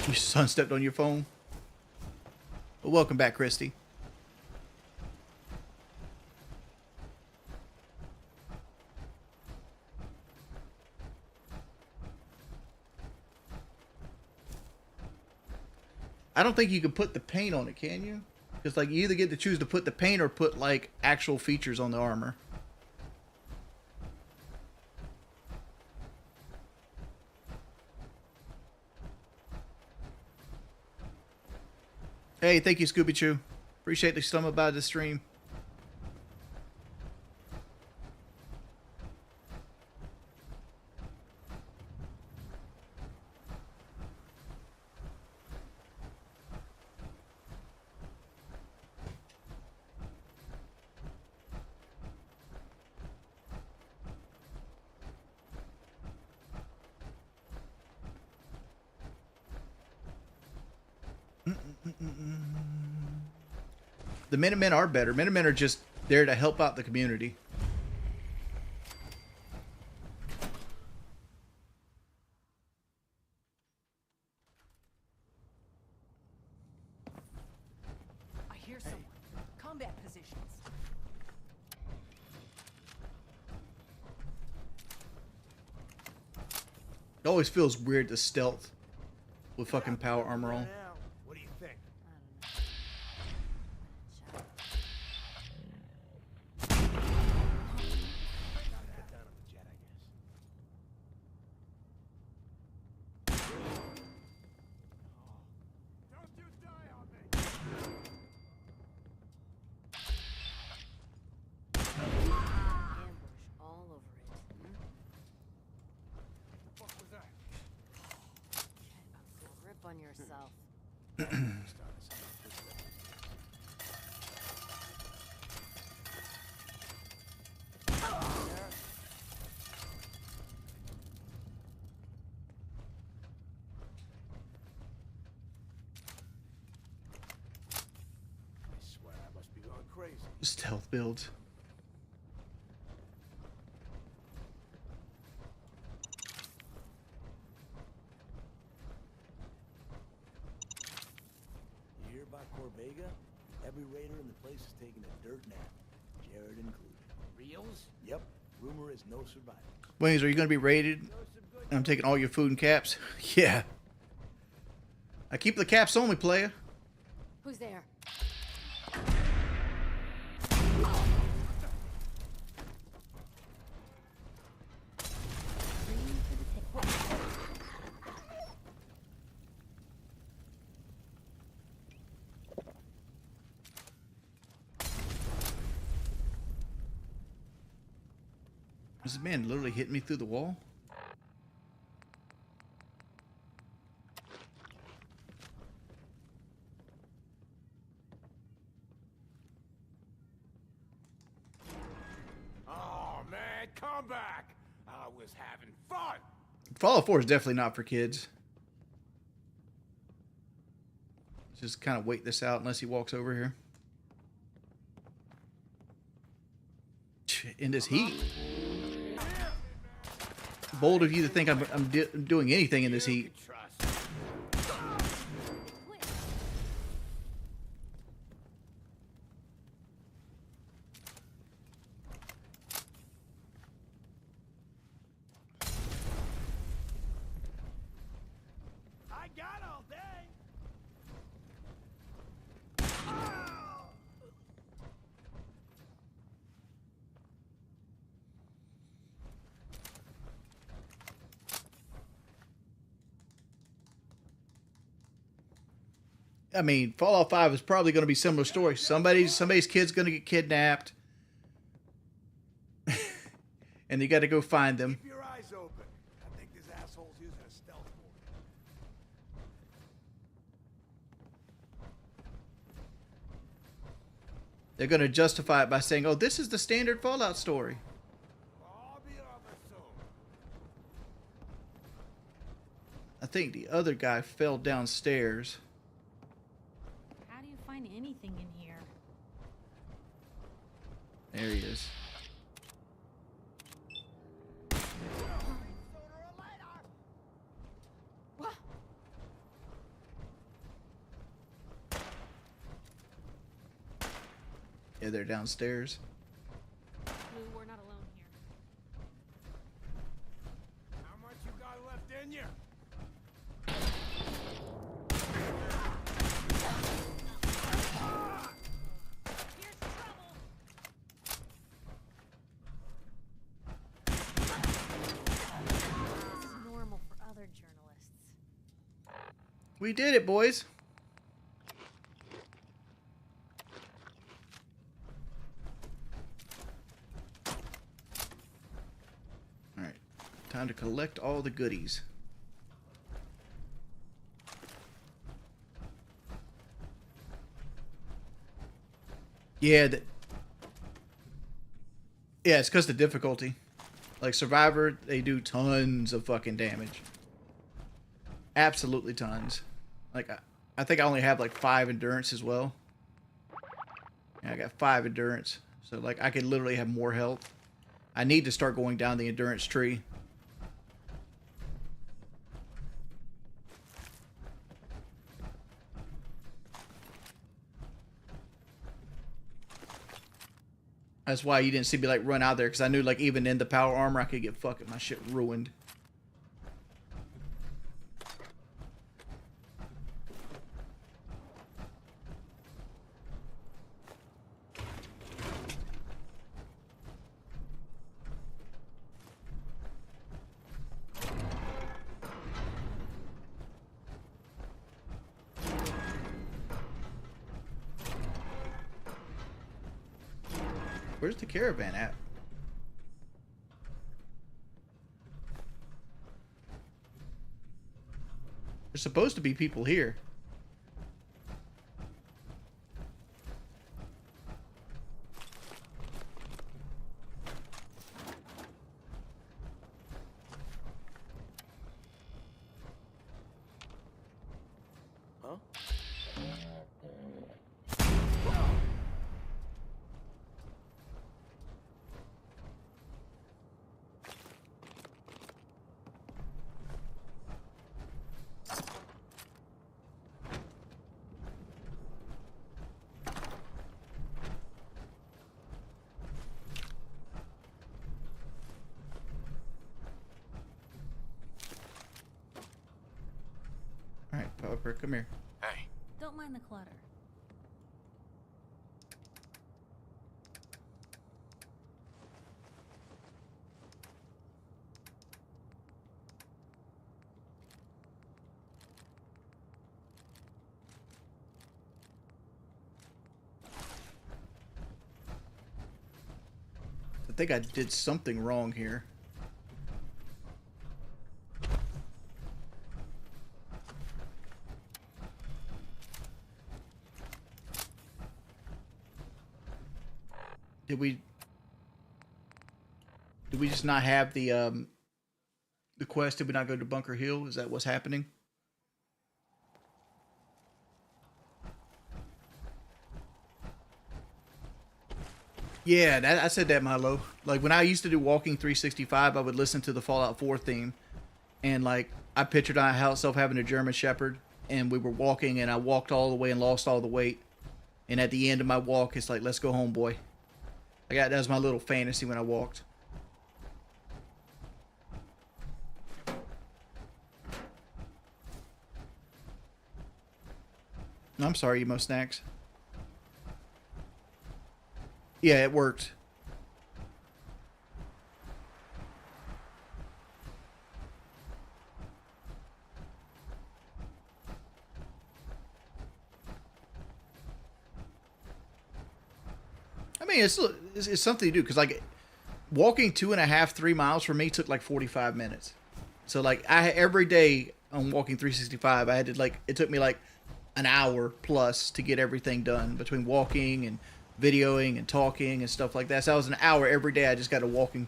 [SPEAKER 1] Your son stepped on your phone? Well, welcome back, Christy. I don't think you can put the paint on it, can you? It's like you either get to choose to put the paint or put like actual features on the armor. Hey, thank you, Scooby Choo. Appreciate the stumble by the stream. The Minutemen are better. Minutemen are just there to help out the community.
[SPEAKER 8] I hear someone. Combat positions.
[SPEAKER 1] It always feels weird to stealth with fucking power armor on.
[SPEAKER 5] What do you think?
[SPEAKER 2] Ambush all over it.
[SPEAKER 5] What was that?
[SPEAKER 2] Grip on yourself.
[SPEAKER 5] I swear I must be going crazy.
[SPEAKER 1] Stealth builds.
[SPEAKER 15] Here by Corvega, every raider in the place is taking a dirt nap, Jared included.
[SPEAKER 4] Reals? Yep. Rumor is no survivor.
[SPEAKER 1] Wings, are you going to be raided? I'm taking all your food and caps. Yeah. I keep the caps only, player.
[SPEAKER 2] Who's there?
[SPEAKER 1] This man literally hit me through the wall.
[SPEAKER 5] Oh, man, come back! I was having fun!
[SPEAKER 1] Fallout 4 is definitely not for kids. Just kind of wait this out unless he walks over here. In this heat. Bold of you to think I'm doing anything in this heat.
[SPEAKER 4] I got all day.
[SPEAKER 1] I mean, Fallout 5 is probably going to be similar story. Somebody's kid's going to get kidnapped. And you got to go find them.
[SPEAKER 4] Keep your eyes open. I think this asshole's using a stealth board.
[SPEAKER 1] They're going to justify it by saying, oh, this is the standard Fallout story.
[SPEAKER 4] I'll be over soon.
[SPEAKER 1] I think the other guy fell downstairs.
[SPEAKER 15] How do you find anything in here?
[SPEAKER 1] There he is. Yeah, they're downstairs.
[SPEAKER 15] Blue, we're not alone here.
[SPEAKER 5] How much you got left in you?
[SPEAKER 15] Here's trouble. This is normal for other journalists.
[SPEAKER 1] We did it, boys. Alright, time to collect all the goodies. Yeah, yeah, it's because of the difficulty. Like Survivor, they do tons of fucking damage. Absolutely tons. Like, I think I only have like 5 endurance as well. Yeah, I got 5 endurance. So, like, I could literally have more health. I need to start going down the endurance tree. That's why you didn't see me, like, run out there. Because I knew, like, even in the power armor, I could get fucking my shit ruined. Where's the caravan at? There's supposed to be people here.
[SPEAKER 4] Huh?
[SPEAKER 1] Joker. Come here.
[SPEAKER 3] Hey.
[SPEAKER 15] Don't mind the clutter.
[SPEAKER 1] I think I did something wrong here. Did we just not have the quest? Did we not go to Bunker Hill? Is that what's happening? Yeah, I said that, Milo. Like, when I used to do Walking 365, I would listen to the Fallout 4 theme. And, like, I pictured myself having a German Shepherd. And we were walking, and I walked all the way and lost all the weight. And at the end of my walk, it's like, let's go home, boy. That was my little fantasy when I walked. I'm sorry, Emo Snacks. Yeah, it worked. I mean, it's something to do, because, like, walking 2.5, 3 miles for me took like 45 minutes. So, like, every day on Walking 365, I had to, like, it took me like an hour plus to get everything done between walking and videoing and talking and stuff like that. So that was an hour every day. I just got to walking,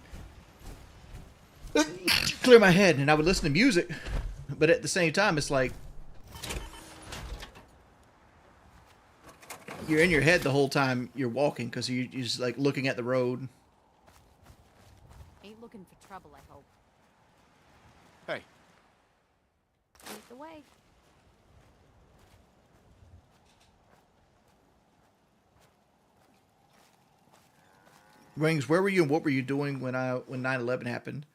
[SPEAKER 1] clear my head, and I would listen to music. But at the same time, it's like you're in your head the whole time you're walking, because you're just like looking at the road.
[SPEAKER 2] Ain't looking for trouble, I hope.
[SPEAKER 5] Hey.
[SPEAKER 2] Lead the way.
[SPEAKER 1] Rings, where were you and what were you doing when 9/11 happened?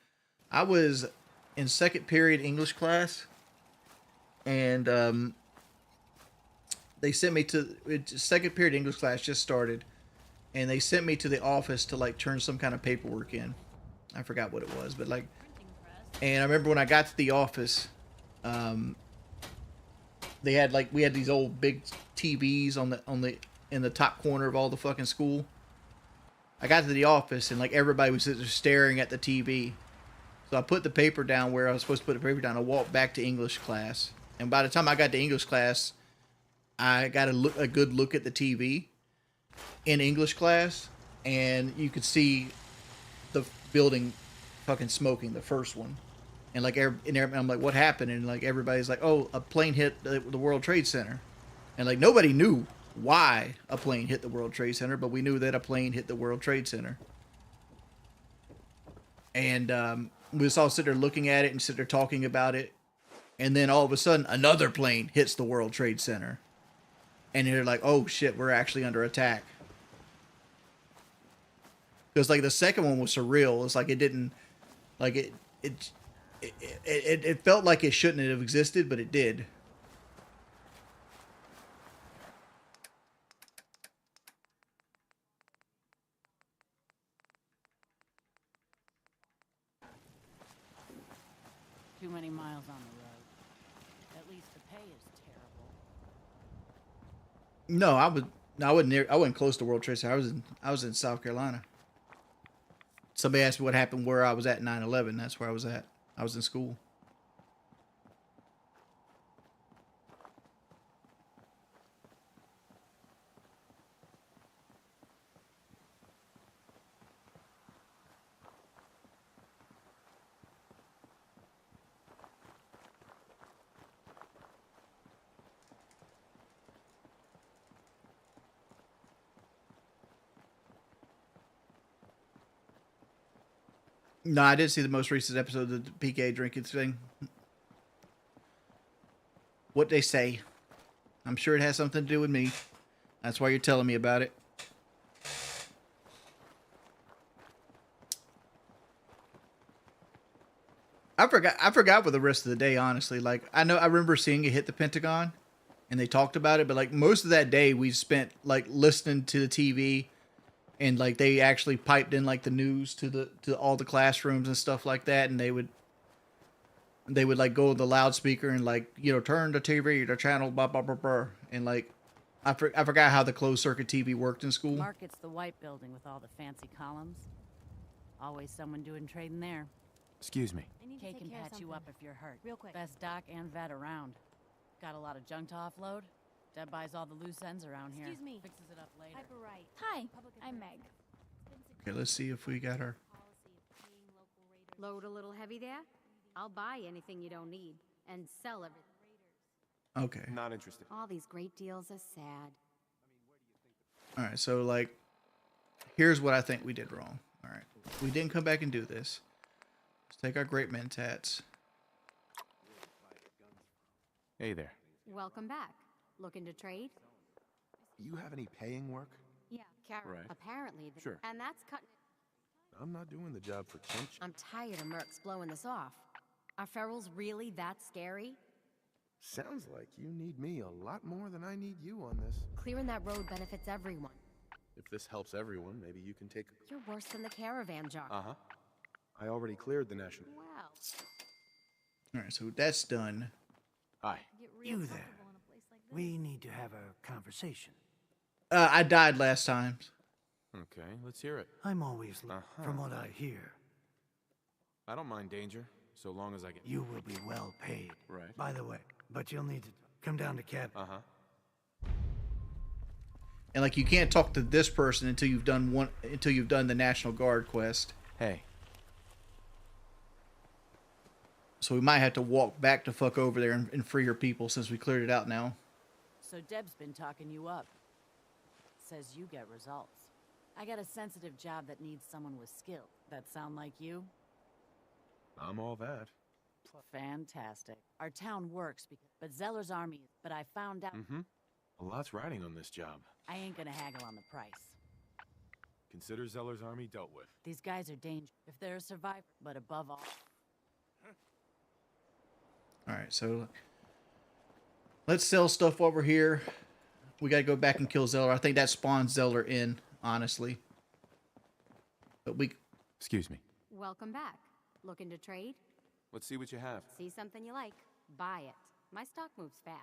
[SPEAKER 1] I was in second period English class, and they sent me to second period English class just started, and they sent me to the office to like turn some kind of paperwork in. I forgot what it was, but like, and I remember when I got to the office, they had like, we had these old big TVs in the top corner of all the fucking school. I got to the office and like everybody was just staring at the TV. So I put the paper down where I was supposed to put the paper down. I walked back to English class. And by the time I got to English class, I got a good look at the TV in English class. And you could see the building fucking smoking, the first one. And like, I'm like, what happened? And like, everybody's like, oh, a plane hit the World Trade Center. And like, nobody knew why a plane hit the World Trade Center, but we knew that a plane hit the World Trade Center. And we was all sitting there looking at it and sitting there talking about it. And then all of a sudden, another plane hits the World Trade Center. And you're like, oh shit, we're actually under attack. Because like the second one was surreal. It's like it didn't, like it felt like it shouldn't have existed, but it did.
[SPEAKER 8] Too many miles on the road. At least the pay is terrible.
[SPEAKER 1] No, I wasn't close to World Trade Center. I was in South Carolina. Somebody asked me what happened where I was at 9/11. That's where I was at. I was in school. No, I did see the most recent episode of the PK drinking thing. What they say. I'm sure it has something to do with me. That's why you're telling me about it. I forgot for the rest of the day, honestly. Like, I remember seeing it hit the Pentagon and they talked about it, but like most of that day we spent like listening to the TV, and like they actually piped in like the news to all the classrooms and stuff like that, and they would like go to the loudspeaker and like, you know, turn the TV to channel blah blah blah blah, and like I forgot how the closed circuit TV worked in school.
[SPEAKER 8] Market's the white building with all the fancy columns. Always someone doing trading there.
[SPEAKER 5] Excuse me.
[SPEAKER 8] Kay can patch you up if you're hurt.
[SPEAKER 2] Real quick.
[SPEAKER 8] Best doc and vet around. Got a lot of junk to offload? Deb buys all the loose ends around here.
[SPEAKER 15] Excuse me.
[SPEAKER 8] Fixes it up later.
[SPEAKER 15] Right. Hi, I'm Meg.
[SPEAKER 1] Okay, let's see if we got our.
[SPEAKER 2] Load a little heavy there? I'll buy anything you don't need and sell everything.
[SPEAKER 1] Okay.
[SPEAKER 5] Not interested.
[SPEAKER 2] All these great deals are sad.
[SPEAKER 1] All right, so like, here's what I think we did wrong. All right, we didn't come back and do this. Let's take our great mentats.
[SPEAKER 5] Hey there.
[SPEAKER 2] Welcome back. Looking to trade?
[SPEAKER 6] You have any paying work?
[SPEAKER 2] Yeah,
[SPEAKER 5] Right.
[SPEAKER 2] Apparently.
[SPEAKER 5] Sure.
[SPEAKER 2] And that's cutting.
[SPEAKER 6] I'm not doing the job for Kinch.
[SPEAKER 2] I'm tired of mercs blowing this off. Are ferals really that scary?
[SPEAKER 6] Sounds like you need me a lot more than I need you on this.
[SPEAKER 2] Clearing that road benefits everyone.
[SPEAKER 6] If this helps everyone, maybe you can take...
[SPEAKER 2] You're worse than the caravan jar.
[SPEAKER 6] Uh-huh. I already cleared the national...
[SPEAKER 2] Well.
[SPEAKER 1] All right, so that's done.
[SPEAKER 5] Hi.
[SPEAKER 14] You there. We need to have a conversation.
[SPEAKER 1] I died last time.
[SPEAKER 5] Okay, let's hear it.
[SPEAKER 4] I'm always from what I hear.
[SPEAKER 5] I don't mind danger, so long as I get...
[SPEAKER 4] You will be well paid.
[SPEAKER 5] Right.
[SPEAKER 4] By the way, but you'll need to come down to cabin.
[SPEAKER 5] Uh-huh.
[SPEAKER 1] And like, you can't talk to this person until you've done the National Guard quest.
[SPEAKER 5] Hey.
[SPEAKER 1] So we might have to walk back to fuck over there and free your people since we cleared it out now.
[SPEAKER 8] So Deb's been talking you up. Says you get results. I got a sensitive job that needs someone with skill. That sound like you?
[SPEAKER 6] I'm all that.
[SPEAKER 8] Fantastic. Our town works but Zeller's army... But I found out...
[SPEAKER 6] Mm-hmm. A lot's riding on this job.
[SPEAKER 8] I ain't gonna haggle on the price.
[SPEAKER 5] Consider Zeller's army dealt with.
[SPEAKER 8] These guys are dangerous. If they're a survivor, but above all...
[SPEAKER 1] Alright, so... let's sell stuff over here. We gotta go back and kill Zeller. I think that spawns Zeller in, honestly. But we...
[SPEAKER 5] Excuse me.
[SPEAKER 2] Welcome back. Looking to trade?
[SPEAKER 5] Let's see what you have.
[SPEAKER 2] See something you like, buy it. My stock moves fast.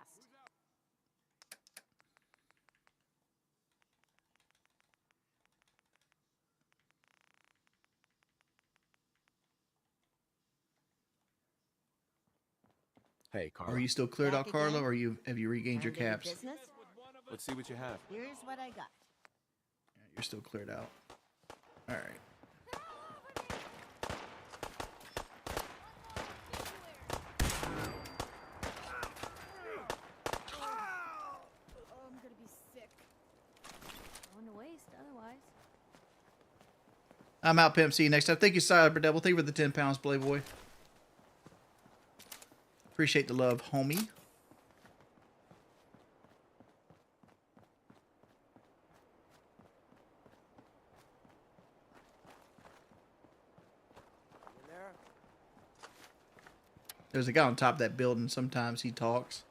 [SPEAKER 6] Hey, Carla.
[SPEAKER 1] Are you still cleared
[SPEAKER 14] Back
[SPEAKER 1] out, Carla,
[SPEAKER 14] again?
[SPEAKER 1] or have you regained your
[SPEAKER 14] Time to do
[SPEAKER 1] caps?
[SPEAKER 14] business?
[SPEAKER 5] Let's see what you have.
[SPEAKER 14] Here's what I got.
[SPEAKER 1] You're still cleared out. Alright.
[SPEAKER 15] Oh, I'm gonna be sick. Going to waste otherwise.
[SPEAKER 1] I'm out, Pimp. See you next time. Thank you, Cyber Devil. Thank you for the 10 pounds, Playboy. Appreciate the love, homie. There's a guy on top of that building. Sometimes he talks.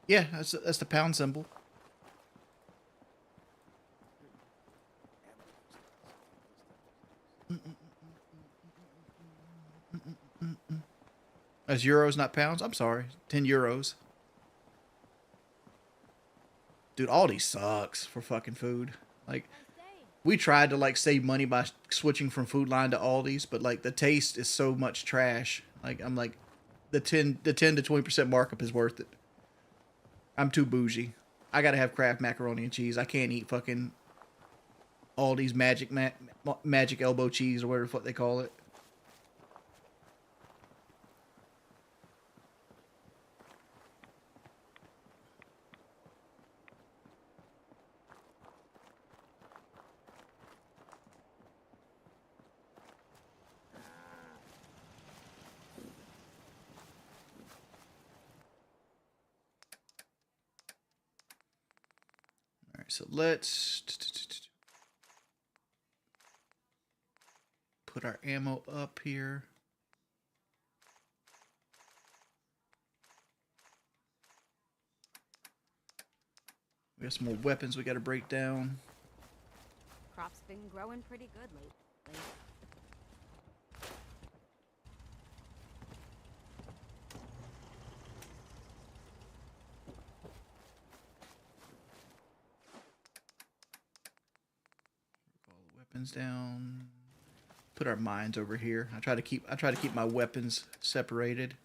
[SPEAKER 1] Yeah, that's the pound symbol. That's euros, not pounds. I'm sorry. 10 euros. Dude, Aldi sucks for fucking food. Like, we tried to like save money by switching from Food Line to Aldi's, but like the taste is so much trash. Like, I'm like, the 10 to 20% markup is worth it. I'm too bougie. I gotta have Kraft macaroni and cheese. I can't eat fucking Aldi's magic elbow cheese or whatever the fuck they call it. So let's put our ammo up here. We got some more weapons we got to break down.
[SPEAKER 2] Crop's been growing pretty good lately.
[SPEAKER 1] All the weapons down. Put our mines over here. I try to keep my weapons separated.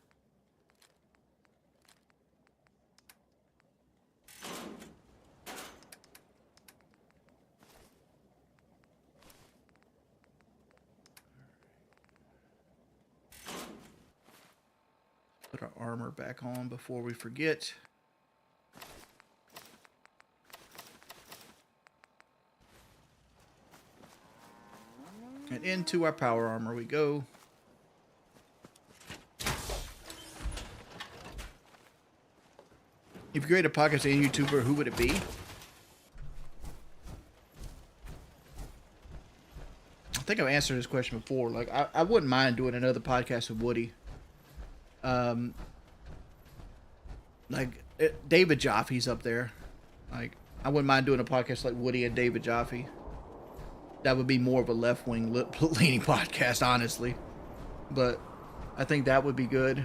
[SPEAKER 1] Put our armor back on before we forget. And into our power armor we go. If you create a podcast and YouTuber, who would it be? I think I've answered this question before. Like, I wouldn't mind doing another podcast with Woody. David Joffe's up there. Like, I wouldn't mind doing a podcast like Woody and David Joffe. That would be more of a left-wing leaning podcast, honestly. But I think that would be good.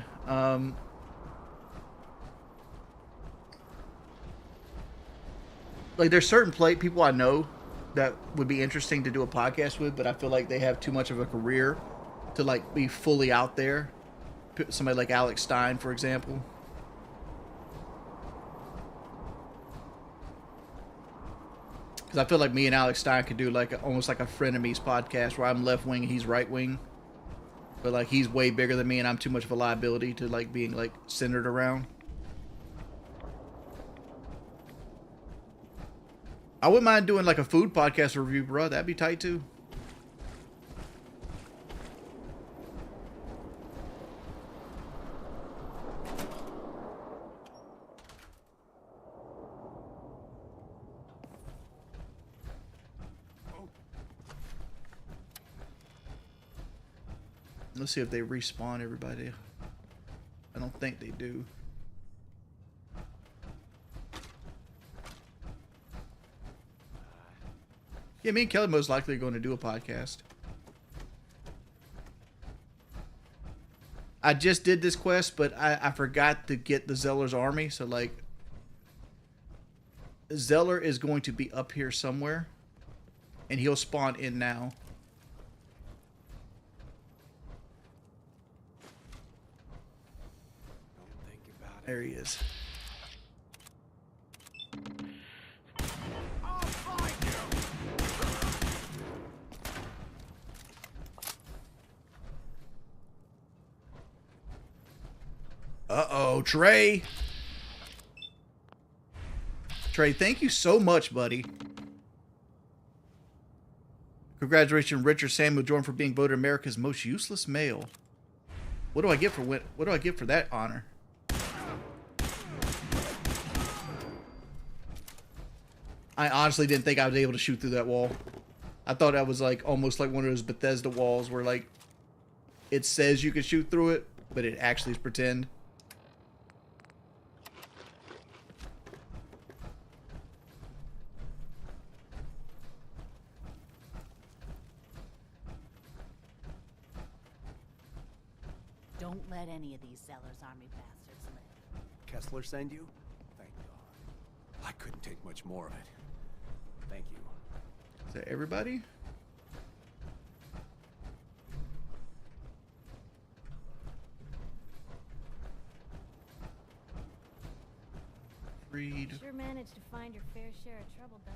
[SPEAKER 1] Like, there's certain people I know that would be interesting to do a podcast with, but I feel like they have too much of a career to, like, be fully out there. Somebody like Alex Stein, for example. Because I feel like me and Alex Stein could do like almost like a frenemies podcast where I'm left wing and he's right wing, but like he's way bigger than me and I'm too much of a liability to like being like centered around. I wouldn't mind doing like a food podcast review, bro. That'd be tight too. Let's see if they respawn everybody. I don't think they do. Yeah, me and Kelly most likely are going to do a podcast. I just did this quest, but I forgot to get the Zeller's army. So, like, Zeller is going to be up here somewhere. And he'll spawn in now. There he is. Uh-oh, Trey. Trey, thank you so much, buddy. Congratulations, Richard Samuel Jordan, for being voted America's most useless male. What do I get for that honor? I honestly didn't think I was able to shoot through that wall. I thought that was like almost like one of those Bethesda walls where like it says you can shoot through it, but it actually is pretend.
[SPEAKER 8] Don't let any of these Zeller's army bastards live.
[SPEAKER 7] Kessler send you? Thank God. I couldn't take much more of it. Thank you.
[SPEAKER 1] Is that everybody? Freed.
[SPEAKER 15] Sure managed to find your fair share of trouble, Doug.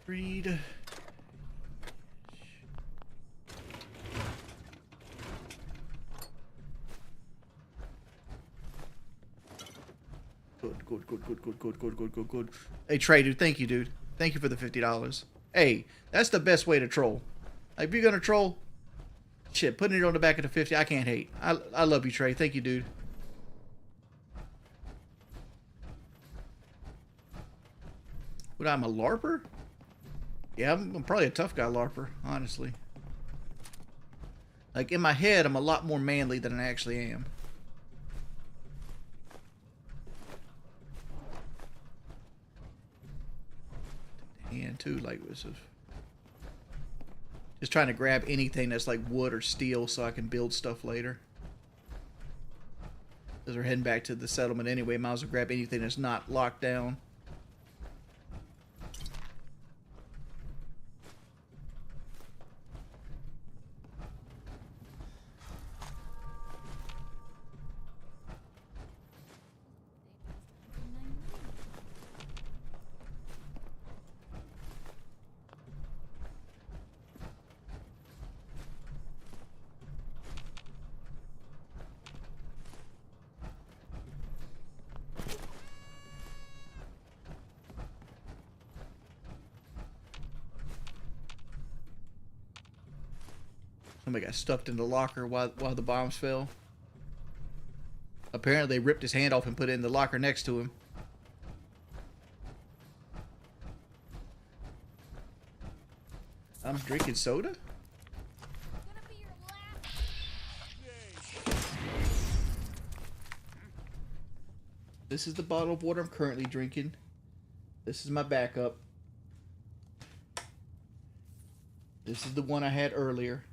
[SPEAKER 1] Freed. Good. Hey, Trey, dude, thank you, dude. Thank you for the $50. Hey, that's the best way to troll. Like, if you're gonna troll, shit, putting it on the back of the 50, I can't hate. I love you, Trey. Thank you, dude. What, I'm a LARPer? Yeah, I'm probably a tough guy LARPer, honestly. Like, in my head, I'm a lot more manly than I actually am. can too. Like this is just trying to grab anything that's like wood or steel so I can build stuff later. As we're heading back to the settlement anyway, might as well grab anything that's not locked down. Somebody got stuffed in the locker while the bombs fell. Apparently, they ripped his hand off and put it in the locker next to him. I'm drinking soda? This is the bottle of water I'm currently drinking. This is my backup. This is the one I had earlier.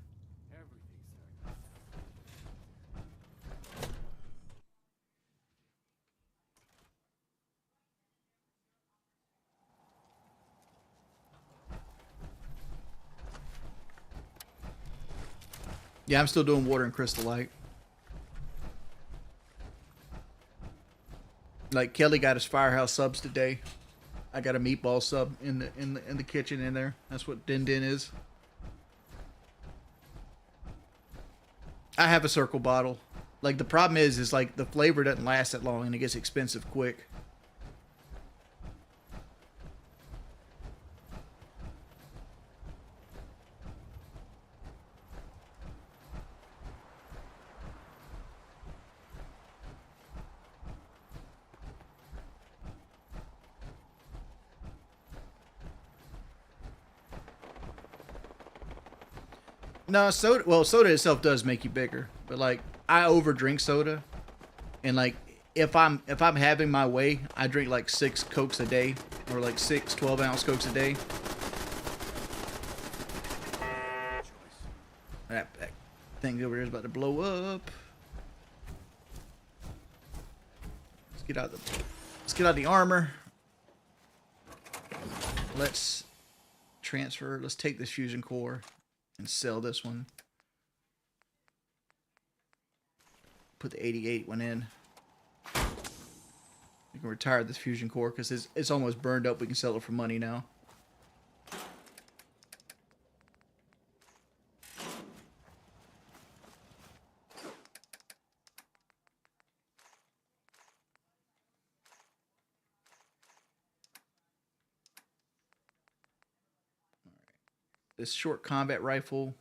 [SPEAKER 1] Yeah, I'm still doing water and Crystal Light. Like Kelly got his Firehouse subs today. I got a meatball sub in the kitchen in there. That's what Din Din is. I have a circle bottle. Like the problem is like the flavor doesn't last that long and it gets expensive quick. No, soda. Well, soda itself does make you bigger, but like I overdrink soda, and like if I'm having my way, I drink like 6 Cokes a day, or like 6 12-ounce Cokes a day. That thing over here is about to blow up. Let's get out the armor. Let's transfer. Let's take this fusion core and sell this one. Put the 88 one in. We can retire this fusion core because it's almost burned up. We can sell it for money now. This short combat rifle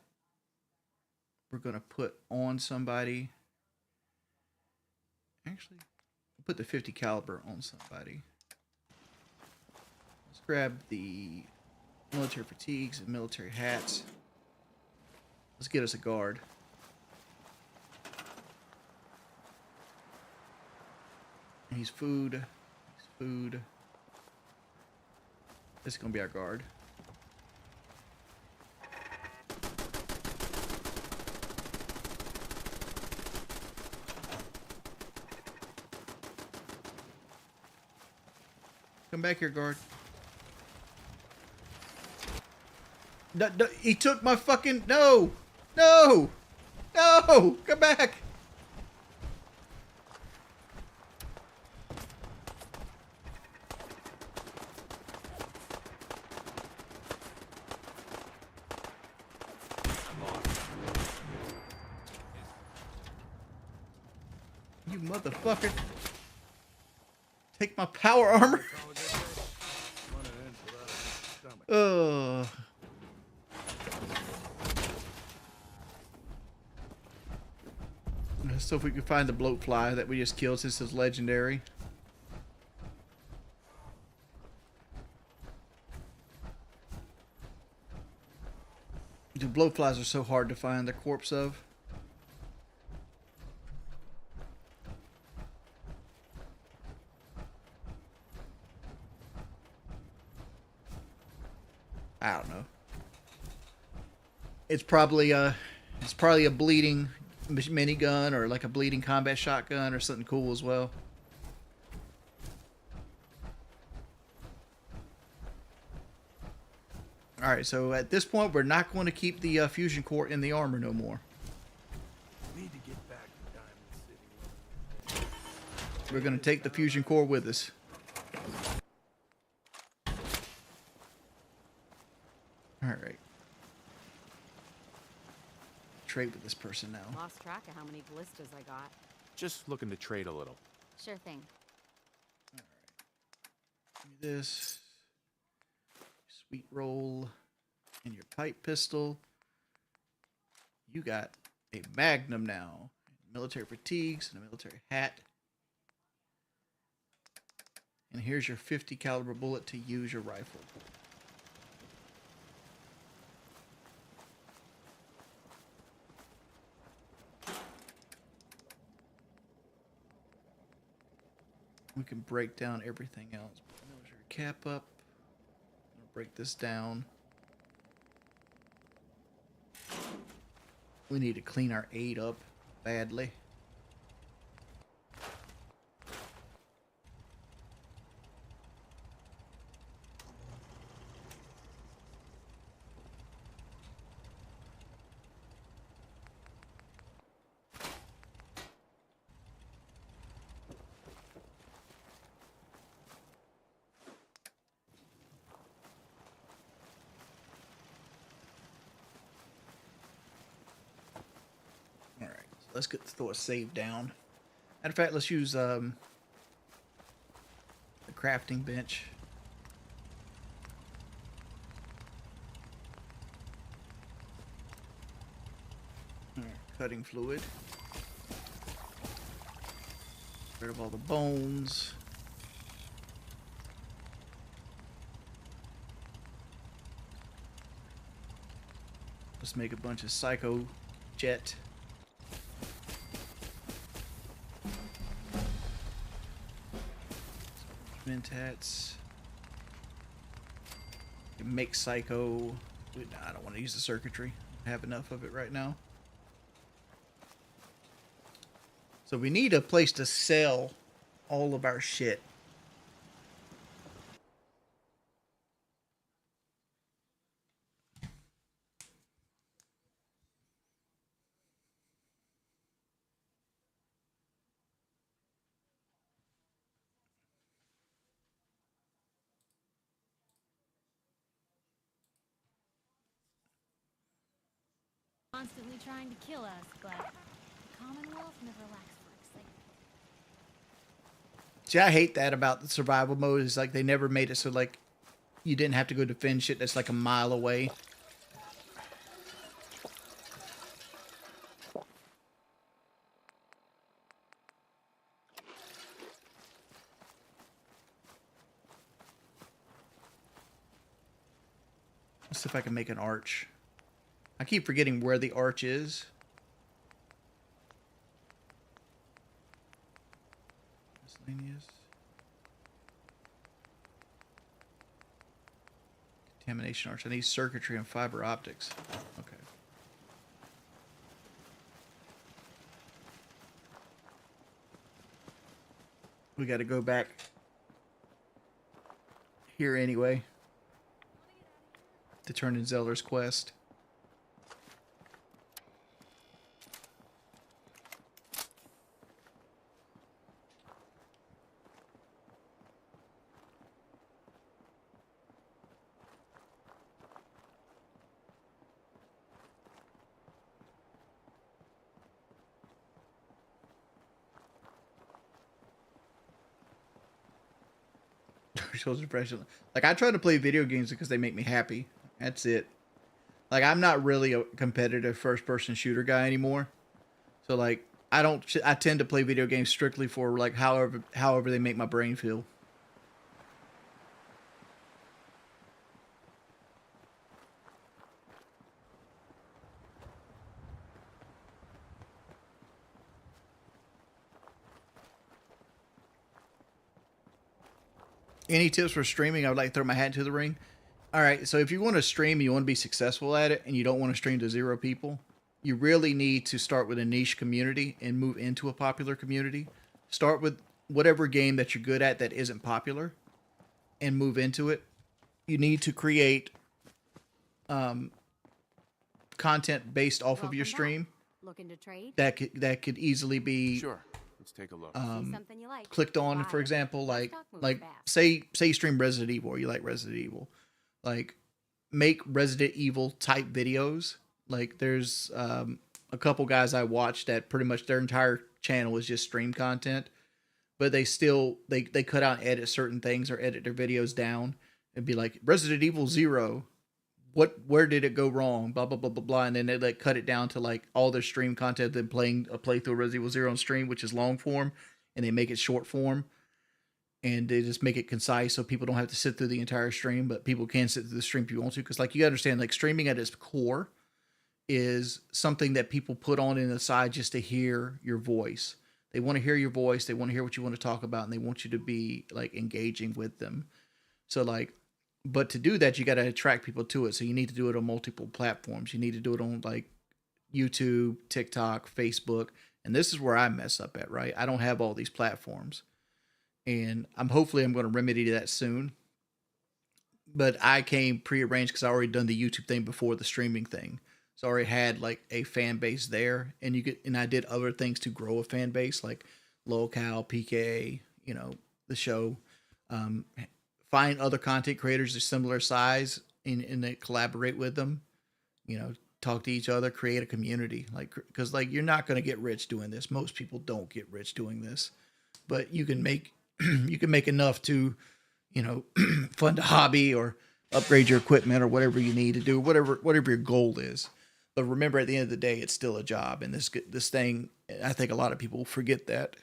[SPEAKER 1] we're going to put on somebody. Actually, we'll put the 50 caliber on somebody. Let's grab the military fatigues and military hats. Let's get us a guard. He's food. He's food. This is going to be our guard. Come back here, guard. No, he took my fucking... No! No! No! Come back! You motherfucker. Take my power armor. Ugh. So if we can find the bloatfly that we just killed, since it's legendary. The bloatflies are so hard to find the corpse of. I don't know. It's probably a bleeding minigun or like a bleeding combat shotgun or something cool as well. All right, so at this point, we're not going to keep the fusion core in the armor no more.
[SPEAKER 7] Need to get back to Diamond City.
[SPEAKER 1] We're going to take the fusion core with us. All right. Trade with this person now.
[SPEAKER 2] Lost track of how many blisters I got.
[SPEAKER 5] Just looking to trade a little.
[SPEAKER 2] Sure thing.
[SPEAKER 1] Give me this. Sweet roll. And your pipe pistol. You got a magnum now. Military fatigues and a military hat. And here's your 50 caliber bullet to use your rifle. We can break down everything else. Military cap up. I'm gonna break this down. We need to clean our aid up badly. Let's throw a save down. Matter of fact, let's use the crafting bench. All right, cutting fluid. Get rid of all the bones. Let's make a bunch of psycho jet. Mentats. Make psycho. I don't want to use the circuitry. I have enough of it right now. So we need a place to sell all of our shit.
[SPEAKER 15] Constantly trying to kill us, but the Commonwealth never lacks for excitement.
[SPEAKER 1] See, I hate that about the survival mode. Is like they never made it so like you didn't have to go defend shit that's like a mile away. Let's see if I can make an arch. I keep forgetting where the arch is. Miscellaneous. Contamination arch. I need circuitry and fiber optics. Okay. We got to go back here anyway to turn in Zeller's quest. Shows depression. Like I try to play video games because they make me happy. That's it. Like I'm not really a competitive first-person shooter guy anymore. So like I tend to play video games strictly for like however they make my brain feel. Any tips for streaming? I would like to throw my hat into the ring. All right, so if you want to stream, you want to be successful at it, and you don't want to stream to 0 people, you really need to start with a niche community and move into a popular community. Start with whatever game that you're good at that isn't popular, and move into it. You need to create content based off of your stream.
[SPEAKER 2] Looking to trade?
[SPEAKER 1] That could easily be
[SPEAKER 5] Sure. Let's take a look.
[SPEAKER 2] See something you like.
[SPEAKER 1] clicked on, for example, like say you stream Resident Evil, or you like Resident Evil, like make Resident Evil type videos. Like there's a couple guys I watched that pretty much their entire channel is just stream content, but they still they cut out and edit certain things or edit their videos down and be like Resident Evil 0, where did it go wrong, blah blah blah blah blah, and then they like cut it down to like all their stream content, then playing a playthrough of Resident Evil 0 on stream, which is long form, and they make it short form, and they just make it concise so people don't have to sit through the entire stream, but people can sit through the stream if you want to, because like you understand, like streaming at its core is something that people put on in the side just to hear your voice. They want to hear your voice, they want to hear what you want to talk about, and they want you to be like engaging with them. So like, but to do that, you got to attract people to it. So you need to do it on multiple platforms. You need to do it on like YouTube, TikTok, Facebook. And this is where I mess up at, right? I don't have all these platforms, and hopefully I'm going to remedy that soon. But I came prearranged because I already done the YouTube thing before the streaming thing. So I already had like a fan base there, and I did other things to grow a fan base, like locale, PKA, the show, find other content creators of similar size and they collaborate with them, talk to each other, create a community, like, because like you're not going to get rich doing this. Most people don't get rich doing this, but you can make enough to, fund a hobby or upgrade your equipment or whatever you need to do, whatever your goal is. But remember, at the end of the day, it's still a job. And this thing, I think a lot of people forget that.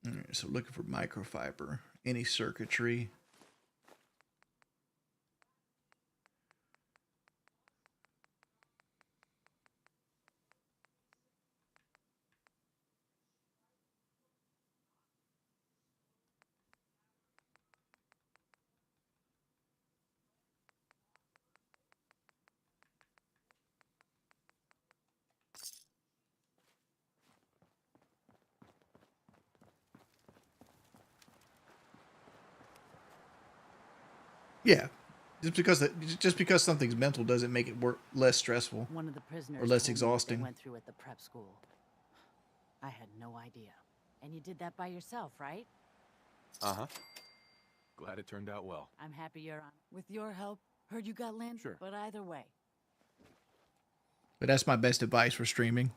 [SPEAKER 1] All right, so looking for microfiber, any circuitry. Yeah, just because something's mental doesn't make it work less stressful.
[SPEAKER 8] One of the prisoners
[SPEAKER 1] or less
[SPEAKER 8] told me what
[SPEAKER 1] exhausting.
[SPEAKER 8] they went through at the prep school. I had no idea. And you did that by yourself, right?
[SPEAKER 5] Uh-huh. Glad it turned out well.
[SPEAKER 8] I'm happy you're on. With your help, heard you got land.
[SPEAKER 5] Sure.
[SPEAKER 8] But either way.
[SPEAKER 1] But that's my best advice for streaming.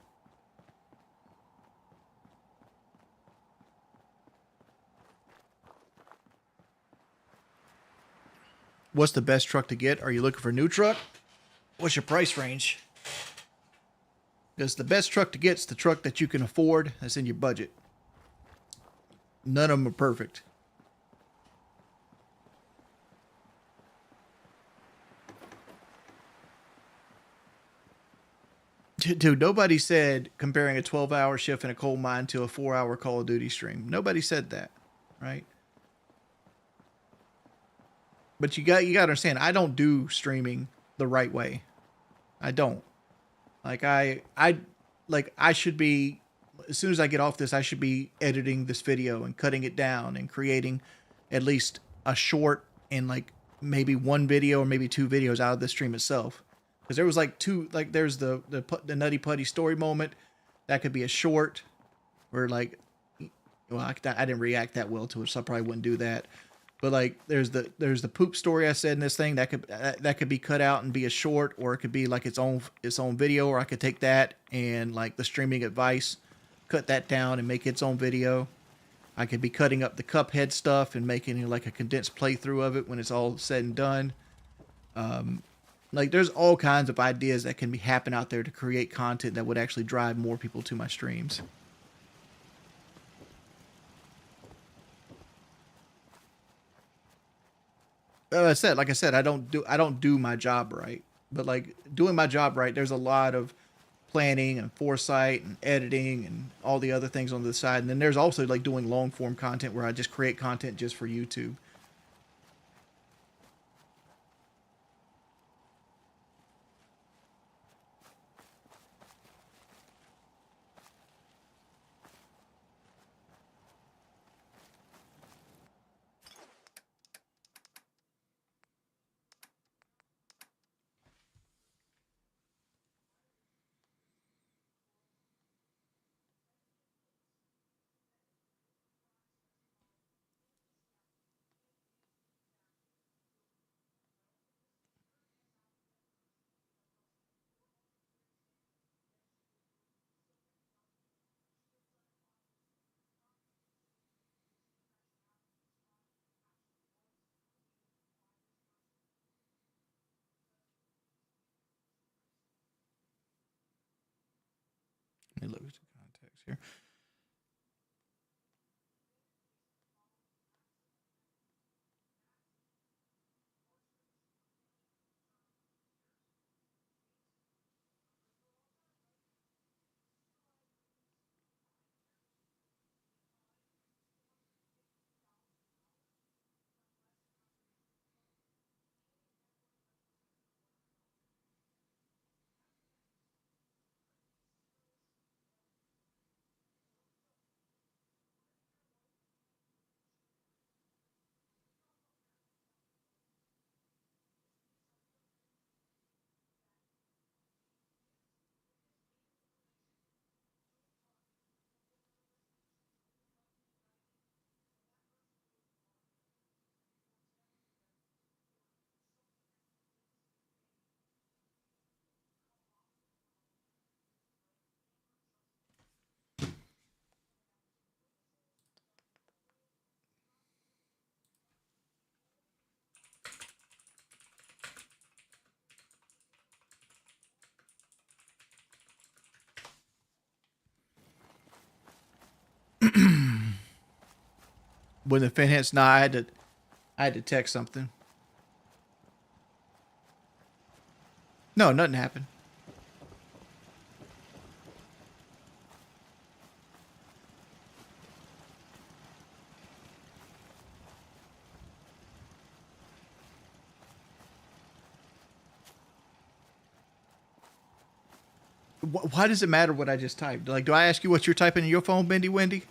[SPEAKER 1] What's the best truck to get? Are you looking for a new truck? What's your price range? Because the best truck to get is the truck that you can afford, that's in your budget. None of them are perfect. Dude, nobody said comparing a 12-hour shift in a coal mine to a 4-hour Call of Duty stream. Nobody said that, right? But you got to understand, I don't do streaming the right way. I don't. Like I should be, as soon as I get off this, I should be editing this video and cutting it down and creating at least a short and like maybe one video or maybe 2 videos out of the stream itself. Because there was like 2, like there's the Nutty Putty story moment. That could be a short where like, well, I didn't react that well to it, so I probably wouldn't do that. But like there's the poop story I said in this thing that could be cut out and be a short, or it could be like its own video, or I could take that and like the streaming advice, cut that down and make its own video. I could be cutting up the Cuphead stuff and making like a condensed playthrough of it when it's all said and done. Like there's all kinds of ideas that can be happen out there to create content that would actually drive more people to my streams. like I said, I don't do my job right. But like doing my job right, there's a lot of planning and foresight and editing and all the other things on the side. And then there's also like doing long form content where I just create content just for YouTube. Let me look at the context here. When the finance, no, I had to text something. No, nothing happened. Why does it matter what I just typed? Like, do I ask you what you're typing in your phone, Bendy Wendy?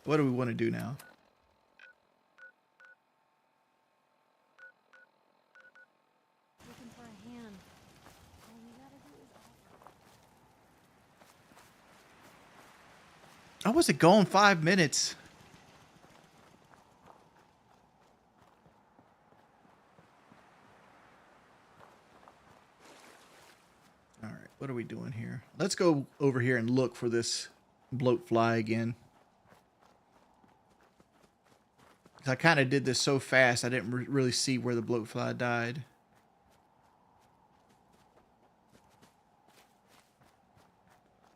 [SPEAKER 1] What do we want to do now?
[SPEAKER 15] Looking for a hand. All we gotta do is
[SPEAKER 1] I wasn't gone 5 minutes. All right, what are we doing here? Let's go over here and look for this bloat fly again. I kind of did this so fast, I didn't really see where the bloat fly died.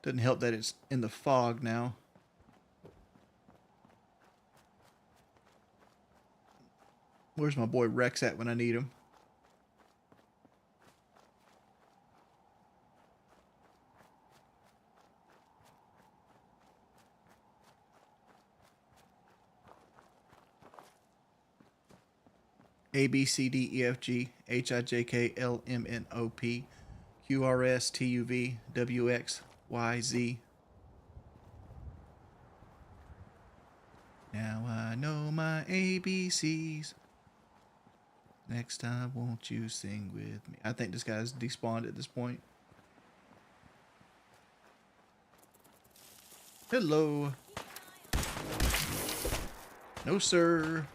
[SPEAKER 1] Doesn't help that it's in the fog now. Where's my boy Rex at when I need him? A B C D E F G H I J K L M N O P Q R S T U V W X Y Z. Now I know my ABCs. Next time, won't you sing with me? I think this guy's despawned at this point. Hello. No, sir.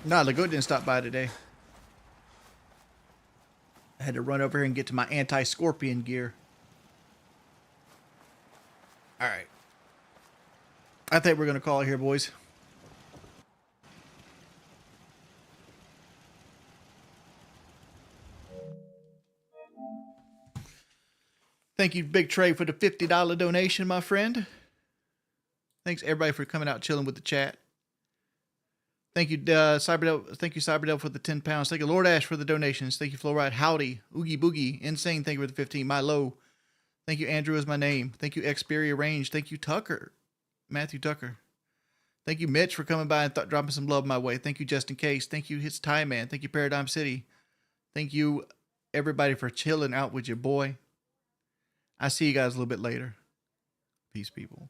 [SPEAKER 1] Nah, Lego didn't stop by today. I had to run over here and get to my anti-scorpion gear. All right. I think we're gonna call it here, boys. Thank you, Big Trey, for the $50 donation, my friend. Thanks everybody for coming out chilling with the chat. Thank you, Cyberdell. Thank you, Cyberdell, for the 10 pounds. Thank you, Lord Ash, for the donations. Thank you, Flowride. Howdy, Oogie Boogie, Insane. Thank you for the 15. Milo. Thank you, Andrew is my name. Thank you, Xperia Range. Thank you, Tucker, Matthew Tucker. Thank you, Mitch, for coming by and dropping some love my way. Thank you, Just In Case. Thank you, Hits Time Man. Thank you, Paradigm City. Thank you, everybody, for chilling out with your boy. I see you guys a little bit later. Peace, people.